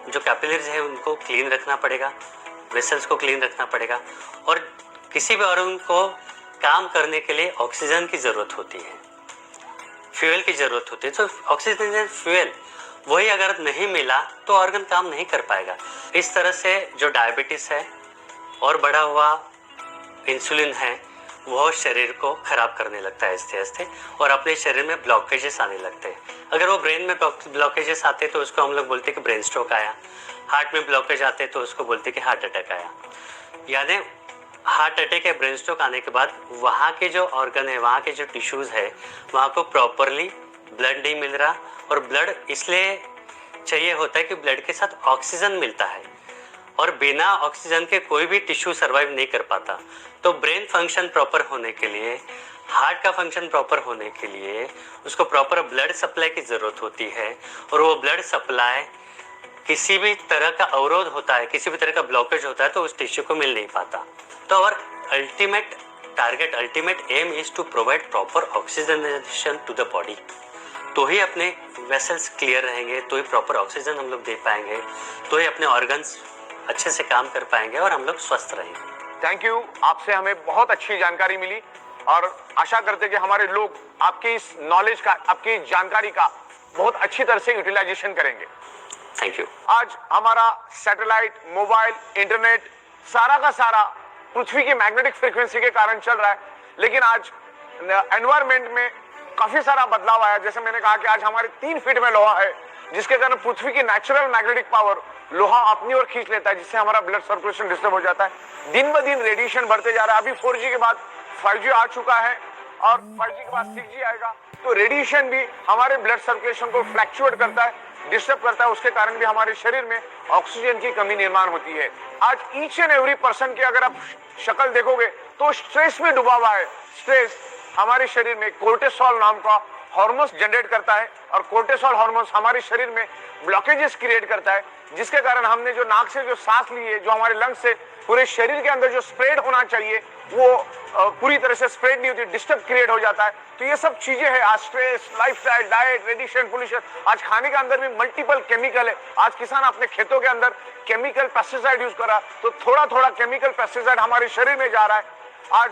जो कैपिलरीज है उनको क्लीन रखना पड़ेगा, वेसल्स को क्लीन रखना पड़ेगा, और किसी भी ऑर्गन को काम करने के लिए ऑक्सीजन की ज़रूरत होती है, फ्यूल की ज़रूरत होती है। तो ऑक्सीजन फ्यूल वही अगर नहीं मिला तो ऑर्गन काम नहीं कर पाएगा। इस तरह से जो डायबिटीज़ है और बढ़ा हुआ इंसुलिन है वो शरीर को खराब करने लगता है आहिस्ते आहिस्ते, और अपने शरीर में ब्लॉकेजेस आने लगते हैं। अगर वो ब्रेन में ब्लॉकेजेस आते तो उसको हम लोग बोलते हैं कि ब्रेन स्ट्रोक आया, हार्ट में ब्लॉकेज आते तो उसको बोलते हैं कि हार्ट अटैक आया। यानी हार्ट अटैक या ब्रेन स्ट्रोक आने के बाद वहाँ के जो ऑर्गन है, वहाँ के जो टिश्यूज़ है, वहाँ को प्रॉपरली ब्लड नहीं मिल रहा, और ब्लड इसलिए चाहिए होता है कि ब्लड के साथ ऑक्सीजन मिलता है, और बिना ऑक्सीजन के कोई भी टिश्यू सर्वाइव नहीं कर पाता। तो ब्रेन फंक्शन प्रॉपर होने के लिए, हार्ट का फंक्शन प्रॉपर होने के लिए उसको प्रॉपर ब्लड सप्लाई की ज़रूरत होती है, और वो ब्लड सप्लाई किसी भी तरह का अवरोध होता है, किसी भी तरह का ब्लॉकेज होता है तो उस टिश्यू को मिल नहीं पाता। तो और ultimate target, ultimate aim is to provide proper oxygenation to the body. तो ही अपने वेसल्स क्लियर रहेंगे, तो ही प्रॉपर ऑक्सीजन हम लोग दे पाएंगे, तो ही अपने ऑर्गन्स अच्छे से काम कर पाएंगे और हम लोग स्वस्थ रहेंगे। थैंक यू, आपसे हमें बहुत अच्छी जानकारी मिली और आशा करते कि हमारे लोग आपकी इस नॉलेज का, आपकी जानकारी का बहुत अच्छी तरह से यूटिलाइजेशन करेंगे। Thank you. आज हमारा सैटेलाइट, मोबाइल, इंटरनेट सारा का सारा पृथ्वी की मैग्नेटिक फ्रीक्वेंसी के कारण चल रहा है, लेकिन आज एनवायरमेंट में काफी सारा बदलाव आया। जैसे मैंने कहा कि आज हमारे 3 फीट में लोहा है, जिसके कारण पृथ्वी की नेचुरल मैग्नेटिक पावर लोहा अपनी ओर खींच लेता है, जिससे हमारा ब्लड सर्कुलेशन डिस्टर्ब हो जाता है। दिन ब दिन रेडिएशन बढ़ते जा रहा है। अभी 4G के बाद 5G आ चुका है और 5G के बाद 6G आएगा, तो रेडिएशन भी हमारे ब्लड सर्कुलेशन को फ्लैक्चुएट करता है, डिस्टर्ब करता है। उसके कारण भी हमारे शरीर में ऑक्सीजन की कमी निर्माण होती है। आज ईच एंड एवरी पर्सन की अगर आप शक्ल देखोगे तो स्ट्रेस में डूबा हुआ है। स्ट्रेस हमारे शरीर में कोर्टिसोल नाम का हार्मोन जनरेट करता है, और कोर्टिसोल हार्मोन हमारे शरीर में ब्लॉकेजेस क्रिएट करता है, जिसके कारण हमने जो नाक से जो सांस ली है, जो हमारे लंग्स से पूरे शरीर के अंदर जो स्प्रेड होना चाहिए वो पूरी तरह से स्प्रेड नहीं होती, डिस्टर्ब क्रिएट हो जाता है। तो ये सब चीजें हैं। आज stress, lifestyle, diet, radiation, pollution, आज खाने के अंदर भी मल्टीपल केमिकल है। आज किसान अपने खेतों के अंदर केमिकल पेस्टिसाइड यूज कर रहा है, तो थोड़ा थोड़ा केमिकल पेस्टिसाइड हमारे शरीर में जा रहा है। आज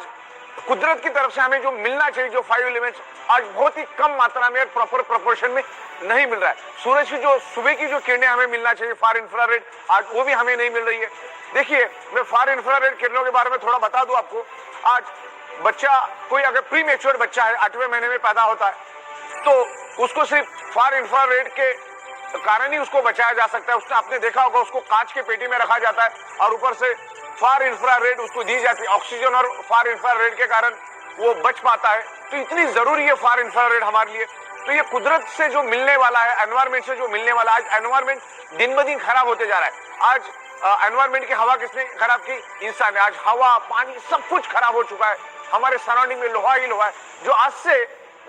कुदरत की तरफ से हमें जो मिलना चाहिए, जो 5 एलिमेंट्स, आज बहुत ही कम मात्रा में प्रॉपर प्रोपोर्शन में नहीं मिल रहा है। सूरज की जो सुबह की जो किरणें हमें मिलना चाहिए, फार इंफ्रारेड, आज वो भी हमें नहीं मिल रही है। देखिए, मैं फार इंफ्रारेड किरणों के बारे में थोड़ा बता दूं आपको। आज बच्चा, कोई अगर प्री मैच्योर बच्चा है, 8वें महीने में पैदा होता है, तो उसको सिर्फ फार इंफ्रारेड के कारण ही उसको बचाया जा सकता है। उसने आपने देखा होगा, उसको कांच के पेटी में रखा जाता है और ऊपर से फार इंफ्रारेड उसको दी जाती है। ऑक्सीजन और फार इंफ्रारेड के कारण वो बच पाता है। तो इतनी जरूरी है फार इंफ्रारेड हमारे लिए। तो ये कुदरत से जो मिलने वाला है, एनवायरमेंट से जो मिलने वाला, आज एनवायरमेंट दिन ब दिन खराब होते जा रहा है। आज एनवायरमेंट की हवा किसने खराब की? इंसान ने। आज हवा, पानी, सब कुछ खराब हो चुका है। हमारे सराउंडिंग में लोहा ही लोहा है, जो आज से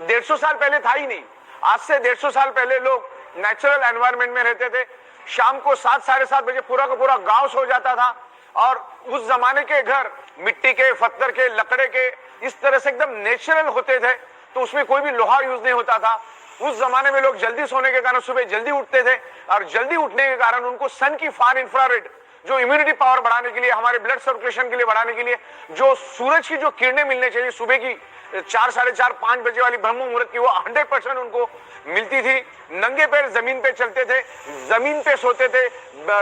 150 साल पहले था ही नहीं। आज से 150 साल पहले लोग नेचुरल एनवायरमेंट में रहते थे। शाम को 7, साढ़े 7 बजे पूरा का पूरा गांव सो जाता था, और उस जमाने के घर मिट्टी के, पत्थर के, लकड़े के, इस तरह से एकदम नेचुरल होते थे। तो उसमें कोई भी लोहा यूज नहीं होता था। उस जमाने में लोग जल्दी सोने के कारण सुबह जल्दी उठते थे, और जल्दी उठने के कारण उनको सन की फार इंफ्रारेड, जो इम्यूनिटी पावर बढ़ाने के लिए, हमारे ब्लड सर्कुलेशन के लिए बढ़ाने के लिए, जो सूरज की जो किरणें मिलने चाहिए सुबह की 4, साढ़े 4, 5 बजे वाली ब्रह्म मुहूर्त की, वो 100% उनको मिलती थी। नंगे पैर जमीन पे चलते थे, जमीन पे सोते थे,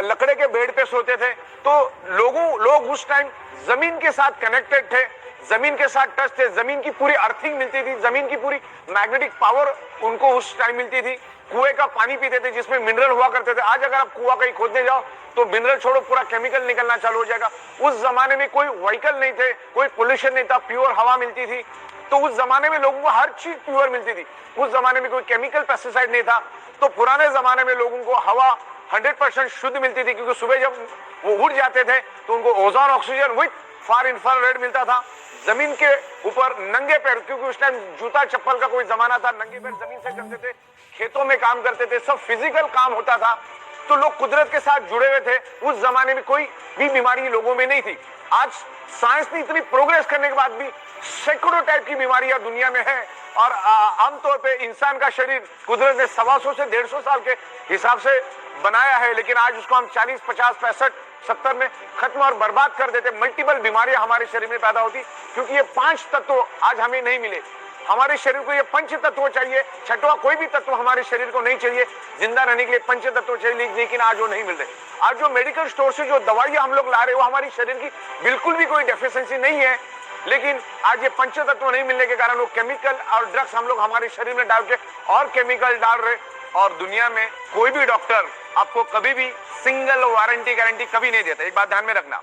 लकड़े के बेड पे सोते थे। तो लोग उस टाइम जमीन के साथ कनेक्टेड थे, जमीन के साथ टच थे, जमीन की पूरी अर्थिंग मिलती थी, जमीन की पूरी मैग्नेटिक पावर उनको उस टाइम मिलती थी। कुएं का पानी पीते थे जिसमें मिनरल हुआ करते थे। आज अगर आप कुआं कहीं खोदने जाओ तो मिनरल छोड़ो, पूरा केमिकल निकलना चालू हो जाएगा। उस जमाने में कोई व्हीकल नहीं थे, कोई पोल्यूशन नहीं था, प्योर हवा मिलती थी। तो उस जमाने में लोगों को हर चीज प्योर मिलती थी। उस जमाने में कोई केमिकल पेस्टिसाइड नहीं था। तो पुराने जमाने में लोगों को हवा 100% शुद्ध मिलती थी, क्योंकि सुबह जब वो उठ जाते थे तो उनको ozone, oxygen with far infrared मिलता था। जमीन के ऊपर नंगे पैर, क्योंकि उस टाइम जूता चप्पल का कोई जमाना था, नंगे पैर जमीन से चलते थे, खेतों में काम करते थे, सब फिजिकल काम होता था। तो लोग कुदरत के साथ जुड़े हुए थे। उस जमाने में कोई भी बीमारी लोगों में नहीं थी। आज साइंस ने इतनी प्रोग्रेस करने के बाद भी सैकड़ों टाइप की बीमारियां दुनिया में है, और आमतौर पे इंसान का शरीर कुदरत ने 125 से 150 साल के हिसाब से बनाया है, लेकिन आज उसको हम 40, 50, 65, 70 में खत्म और बर्बाद कर देते। मल्टीपल बीमारियां हमारे शरीर में पैदा होती, क्योंकि ये 5 तत्व आज हमें नहीं मिले। हमारे शरीर को ये पंच तत्व चाहिए, छठवां कोई भी तत्व हमारे शरीर को नहीं चाहिए। जिंदा रहने के लिए पंच तत्व चाहिए, लेकिन आज वो नहीं मिल रहे। आज जो मेडिकल स्टोर से जो दवाइयां हम लोग ला रहे हैं, वो हमारी शरीर की बिल्कुल भी कोई डेफिशिएंसी नहीं है, लेकिन आज ये पंच तत्व नहीं मिलने के कारण वो केमिकल और ड्रग्स हम लोग हमारे शरीर में डाल के और केमिकल डाल रहे। और दुनिया में कोई भी डॉक्टर आपको कभी भी सिंगल वारंटी गारंटी कभी नहीं देता। एक बात ध्यान में रखना,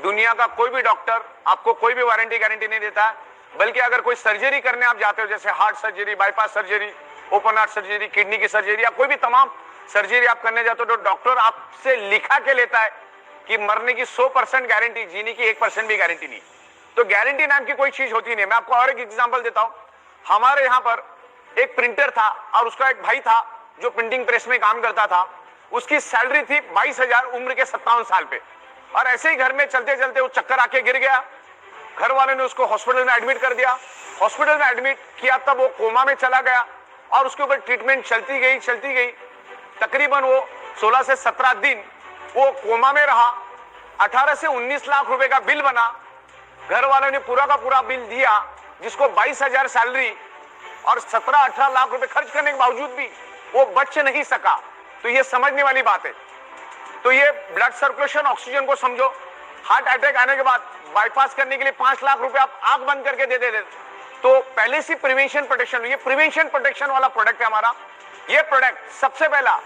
दुनिया का कोई भी डॉक्टर आपको कोई भी वारंटी गारंटी नहीं देता। बल्कि अगर कोई सर्जरी करने आप जाते हो, जैसे heart surgery, bypass surgery, open heart surgery, kidney की सर्जरी, या कोई भी तमाम सर्जरी आप करने जाते हो तो डॉक्टर आपसे लिखा के लेता है कि मरने की 100% गारंटी, जीने की 1% भी गारंटी नहीं। तो गारंटी नाम की कोई चीज होती नहीं। मैं आपको और एक एग्जांपल देता हूं। हमारे यहां पर एक प्रिंटर था और उसका एक भाई था जो प्रिंटिंग प्रेस में काम करता था। उसकी सैलरी थी 22,000 उम्र के 57 साल पे, और ऐसे ही घर में चलते चलते वो चक्कर आके गिर गया। घर वाले ने उसको हॉस्पिटल में एडमिट कर दिया। हॉस्पिटल में एडमिट किया तब वो कोमा में चला गया और उसके ऊपर ट्रीटमेंट चलती गई। तकरीबन वो 16 से 17 दिन वो कोमा में रहा। 18 से 19 लाख रुपए का बिल बना। घर वालों ने पूरा का पूरा बिल दिया, जिसको 22,000 सैलरी और 17-18 लाख रुपए खर्च करने के बावजूद भी वो बच नहीं सका। तो ये समझने वाली बात है। तो ये ब्लड सर्कुलेशन, ऑक्सीजन को समझो। हार्ट अटैक आने के बाद बाईपास करने के लिए 5 लाख रुपए आप आंख बंद करके दे देते। तो पहले से प्रिवेंशन प्रोटेक्शन, ये प्रिवेंशन प्रोटेक्शन वाला प्रोडक्ट है हमारा। ये प्रोडक्ट सबसे पहला,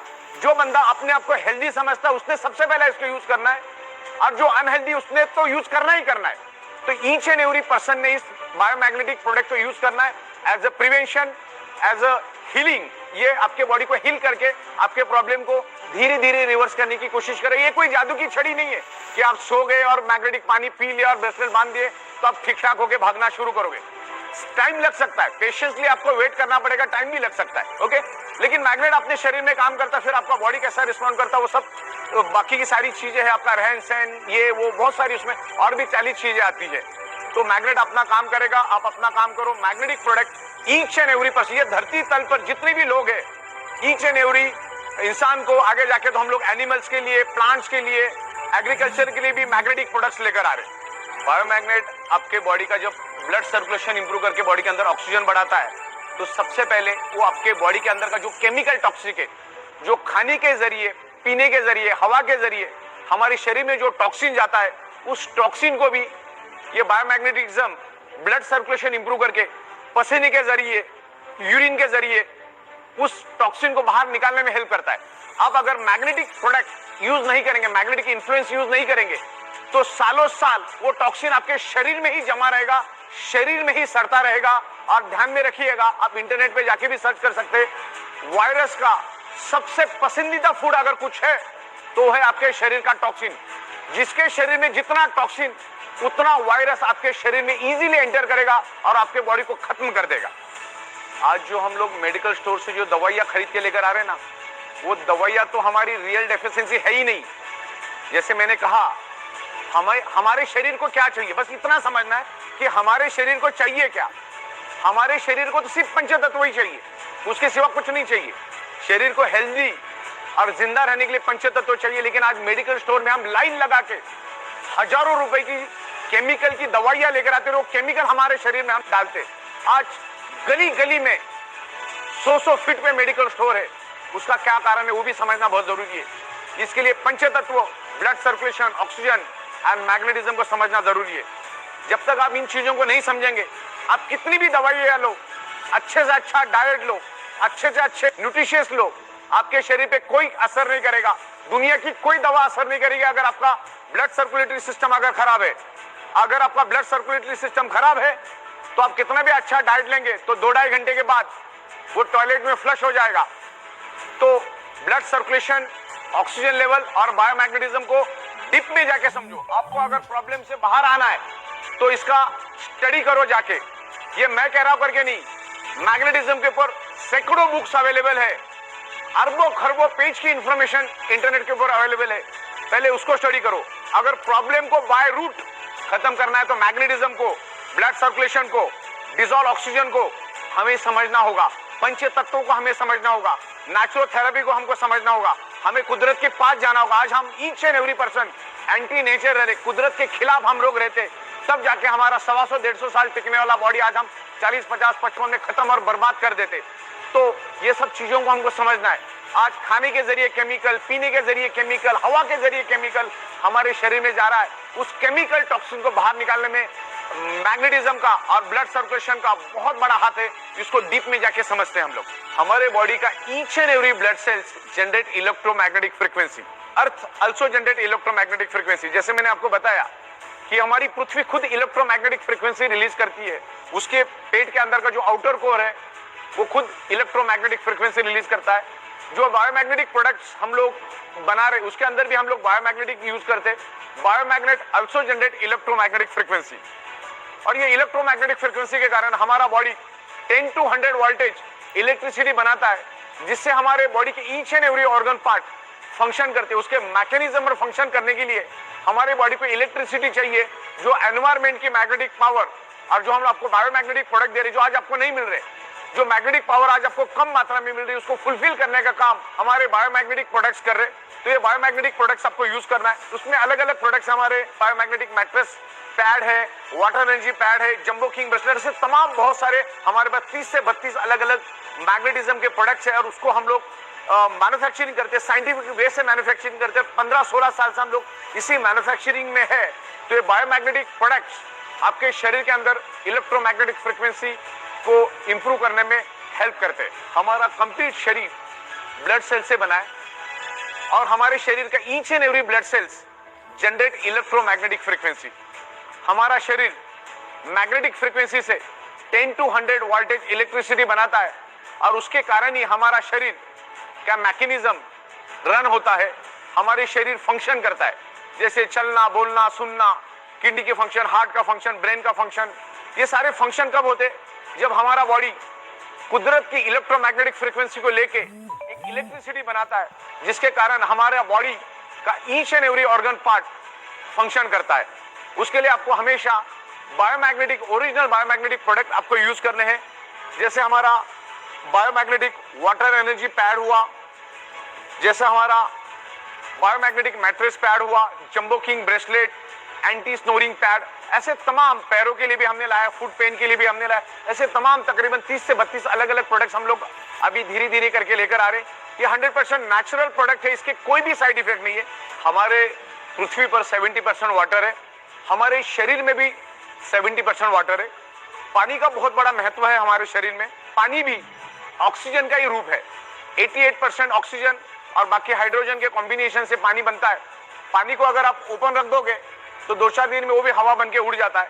जो बंदा अपने आप को हेल्दी समझता है उसने सबसे पहला इसको यूज करना है, और जो अनहेल्दी उसने तो यूज करना ही करना है। तो ईच एंड एवरी पर्सन ने इस बायोमैग्नेटिक प्रोडक्ट को यूज करना है as a prevention, as a healing. ये आपके बॉडी को हील करके आपके प्रॉब्लम को धीरे धीरे रिवर्स करने की कोशिश करे। ये कोई जादू की छड़ी नहीं है कि आप सो गए और मैग्नेटिक पानी पी लिया और ब्रेसलेट बांध दिए तो आप ठीक ठाक होकर भागना शुरू करोगे। टाइम लग सकता है, पेशेंसली आपको वेट करना पड़ेगा, टाइम भी लग सकता है, ओके। लेकिन मैग्नेट अपने शरीर में काम करता है, फिर आपका बॉडी कैसा रिस्पॉन्ड करता है वो सब, तो बाकी की सारी चीजें है, आपका रहन सहन, ये वो बहुत सारी उसमें और भी 40 चीजें आती है। तो मैग्नेट अपना काम करेगा, आप अपना काम करो। Magnetic product each and every person, ये धरती तल पर जितने भी लोग हैं, ईच एंड एवरी इंसान को आगे जाके तो हम लोग एनिमल्स के लिए, प्लांट्स के लिए, एग्रीकल्चर के लिए भी मैग्नेटिक प्रोडक्ट्स लेकर आ रहे हैं। बायोमैग्नेट आपके बॉडी का जब ब्लड सर्कुलेशन इंप्रूव करके बॉडी के अंदर ऑक्सीजन बढ़ाता है, तो सबसे पहले वो आपके बॉडी के अंदर का जो केमिकल टॉक्सिक है, जो खाने के जरिए, पीने के जरिए, हवा के जरिए हमारे शरीर में जो टॉक्सिन जाता है, उस टॉक्सिन को भी ये बायोमैग्नेटिज्म ब्लड सर्कुलेशन इंप्रूव करके पसीने के जरिए, यूरिन के जरिए उस टॉक्सिन को बाहर निकालने में हेल्प करता है। आप अगर मैग्नेटिक प्रोडक्ट यूज नहीं करेंगे, मैग्नेटिक इन्फ्लुएंस यूज नहीं करेंगे, तो सालों साल वो टॉक्सिन आपके शरीर में ही जमा रहेगा, शरीर में ही सड़ता रहेगा। और ध्यान में रखिएगा, आप इंटरनेट पे जाके भी सर्च कर सकते हैं, वायरस का सबसे पसंदीदा फूड अगर कुछ है तो है आपके शरीर का टॉक्सिन। जिसके शरीर में जितना टॉक्सिन, उतना वायरस आपके शरीर में इजीली एंटर करेगा और आपके बॉडी को खत्म कर देगा। आज जो हम लोग मेडिकल स्टोर से जो दवाइयां खरीद के लेकर आ रहे हैं ना, वो दवाइयां तो हमारी रियल डेफिशिएंसी है ही नहीं। जैसे मैंने कहा, हमारे शरीर को क्या चाहिए, बस इतना समझना है कि हमारे शरीर को चाहिए क्या। हमारे शरीर को तो सिर्फ पंचतत्व ही चाहिए, उसके सिवा कुछ नहीं चाहिए। शरीर को हेल्दी और जिंदा रहने के लिए पंचतत्व चाहिए। लेकिन आज मेडिकल स्टोर में हम लाइन लगा के हजारों रुपए की केमिकल की दवाइयां लेकर आते, वो केमिकल हमारे शरीर में हम डालते। आज गली गली में 100 फीट पे मेडिकल स्टोर है। उसका क्या कारण है वो भी समझना बहुत जरूरी है। इसके लिए पंचतत्व, blood circulation, oxygen and magnetism को समझना जरूरी है। जब तक आप इन चीजों को नहीं समझेंगे, आप कितनी भी दवाइयां लो, अच्छे से अच्छा डाइट लो, अच्छे से अच्छे न्यूट्रिशियस लो, आपके शरीर पे कोई असर नहीं करेगा। दुनिया की कोई दवा असर नहीं करेगी अगर आपका ब्लड सर्कुलेटरी सिस्टम अगर खराब है। अगर आपका ब्लड सर्कुलेटरी सिस्टम खराब है तो आप कितना भी अच्छा डाइट लेंगे तो 2-2.5 घंटे के बाद वो टॉयलेट में फ्लश हो जाएगा। तो ब्लड सर्कुलेशन, ऑक्सीजन लेवल और बायोमैग्नेटिज्म को डीप में जाके समझो। आपको अगर प्रॉब्लम से बाहर आना है तो इसका स्टडी करो जाके। ये मैं कह रहा हूं करके नहीं, मैग्नेटिज्म के ऊपर सैकड़ों बुक्स अवेलेबल है, अरबों खरबों पेज की इंफॉर्मेशन इंटरनेट के ऊपर अवेलेबल है। पहले उसको स्टडी करो। अगर प्रॉब्लम को बाय रूट खत्म करना है तो मैग्नेटिज्म को, ब्लड सर्कुलेशन को, डिसॉल्व ऑक्सीजन को हमें समझना होगा, पंच तत्वों को हमें समझना होगा, नेचुरोथेरेपी को हमको समझना होगा, हमें कुदरत के पास जाना होगा। आज हम each and every person anti nature रहे, कुदरत के खिलाफ हम लोग रहते, तब जाके हमारा 125-150 साल टिकने वाला बॉडी आज हम 40, 50, 55 में खत्म और बर्बाद कर देते। तो ये सब चीजों को हमको समझना है। आज खाने के जरिए केमिकल, पीने के जरिए केमिकल, हवा के जरिए केमिकल हमारे शरीर में जा रहा है। उस केमिकल टॉक्सिन को बाहर निकालने में मैग्नेटिज्म का और ब्लड सर्कुलेशन का बहुत बड़ा हाथ है। इसको डीप में जाके समझते हैं हम लोग। हमारे बॉडी का each and every blood sales generate electromagnetic frequency, earth also generate electromagnetic frequency. जैसे मैंने आपको बताया कि हमारी पृथ्वी खुद इलेक्ट्रोमैग्नेटिक फ्रीक्वेंसी रिलीज करती है। उसके पेट के अंदर का जो आउटर कोर है वो खुद इलेक्ट्रोमैग्नेटिक फ्रीक्वेंसी रिलीज करता है। जो बायोमैग्नेटिक प्रोडक्ट्स हम लोग बना रहे उसके अंदर भी हम लोग बायोमैग्नेटिक यूज करते हैं। बायोमैग्नेट आल्सो जनरेट इलेक्ट्रोमैग्नेटिक फ्रीक्वेंसी, और ये इलेक्ट्रोमैग्नेटिक फ्रीक्वेंसी के कारण हमारा बॉडी 10 to 100 वोल्टेज इलेक्ट्रिसिटी बनाता है, जिससे हमारे बॉडी के each and every organ part function करते हैं। उसके मैकेनिज्म पर फंक्शन करने के लिए हमारे बॉडी को इलेक्ट्रिसिटी चाहिए, जो एनवायरमेंट की मैग्नेटिक पावर और जो हम आपको बायोमैग्नेटिक प्रोडक्ट दे रहे जो आज आपको नहीं मिल रहे, जो मैग्नेटिक पावर आज आपको कम मात्रा में मिल रही है, उसको फुलफिल करने का काम हमारे बायोमैग्नेटिक प्रोडक्ट्स कर रहे हैं। तो ये बायोमैग्नेटिक प्रोडक्ट्स आपको यूज करना है। उसमें अलग अलग प्रोडक्ट्स हमारे बायोमैग्नेटिक मैट्रेस पैड है, वाटर एनर्जी पैड है, जंबो किंग ब्रेसलेट से तमाम बहुत सारे हमारे पास 30 से 32 अलग अलग मैग्नेटिज्म के प्रोडक्ट्स है, और उसको हम लोग मैन्युफैक्चरिंग करते हैं, साइंटिफिक वे से मैन्युफैक्चरिंग करते हैं। 15-16 साल से हम लोग इसी मैन्युफैक्चरिंग में है। तो ये बायोमैग्नेटिक प्रोडक्ट्स आपके शरीर के अंदर इलेक्ट्रोमैग्नेटिक फ्रीक्वेंसी को इंप्रूव करने में हेल्प करते हैं। हमारा कंप्लीट शरीर ब्लड सेल से बना है, और हमारे शरीर का each and every blood sales generate electromagnetic frequency. हमारा शरीर मैग्नेटिक फ्रीक्वेंसी से 10 to 100 वोल्टेज इलेक्ट्रिसिटी बनाता है, और उसके कारण ही हमारा शरीर का मैकेनिज्म रन होता है, हमारे शरीर फंक्शन करता है, जैसे चलना, बोलना, सुनना, किडनी के फंक्शन, हार्ट का फंक्शन, ब्रेन का फंक्शन। ये सारे फंक्शन कब होते? जब हमारा बॉडी कुदरत की इलेक्ट्रोमैग्नेटिक फ्रीक्वेंसी को लेके एक इलेक्ट्रिसिटी बनाता है, जिसके कारण हमारा बॉडी का each and every organ part function करता है। उसके लिए आपको हमेशा बायोमैग्नेटिक, ओरिजिनल बायोमैग्नेटिक प्रोडक्ट आपको यूज करने हैं। जैसे हमारा बायोमैग्नेटिक वाटर एनर्जी पैड हुआ, जैसे हमारा बायोमैग्नेटिक मैट्रेस पैड हुआ, jumbo king bracelet, anti snoring pad, ऐसे तमाम, पैरों के लिए भी हमने लाया, फुट पेन के लिए भी हमने लाया, ऐसे तमाम तकरीबन 30 से 32 अलग अलग प्रोडक्ट्स हम लोग अभी धीरे धीरे करके लेकर आ रहे हैं। ये 100% नेचुरल प्रोडक्ट है, इसके कोई भी साइड इफेक्ट नहीं है। हमारे पृथ्वी पर 70% वाटर है, हमारे शरीर में भी 70% वाटर है। पानी का बहुत बड़ा महत्व है हमारे शरीर में। पानी भी ऑक्सीजन का ही रूप है। 88% ऑक्सीजन और बाकी हाइड्रोजन के कॉम्बिनेशन से पानी बनता है। पानी को अगर आप ओपन रख दोगे तो 2-4 दिन में वो भी हवा बन के उड़ जाता है।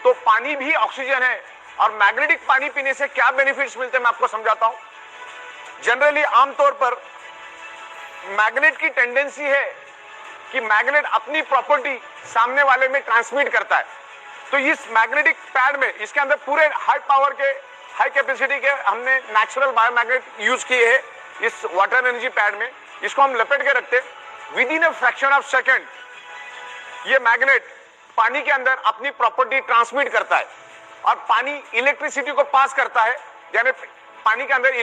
तो पानी भी ऑक्सीजन है। और मैग्नेटिक पानी पीने से क्या बेनिफिट्स मिलते हैं मैं आपको समझाता हूं। जनरली आमतौर पर मैग्नेट की टेंडेंसी है कि मैग्नेट अपनी प्रॉपर्टी सामने वाले में ट्रांसमिट करता है। तो इस मैग्नेटिक पैड में, इसके अंदर पूरे हाई पावर के, हाई कैपेसिटी के हमने नेचुरल बायोमैग्नेट यूज किए हैं इस वाटर एनर्जी पैड में। इसको हम लपेट के रखते हैं, with in a fraction of second ये मैग्नेट पानी के अंदर अपनी प्रॉपर्टी ट्रांसमिट करता है, और पानी इलेक्ट्रिसिटी को पास करता है, यानी पानी के अंदर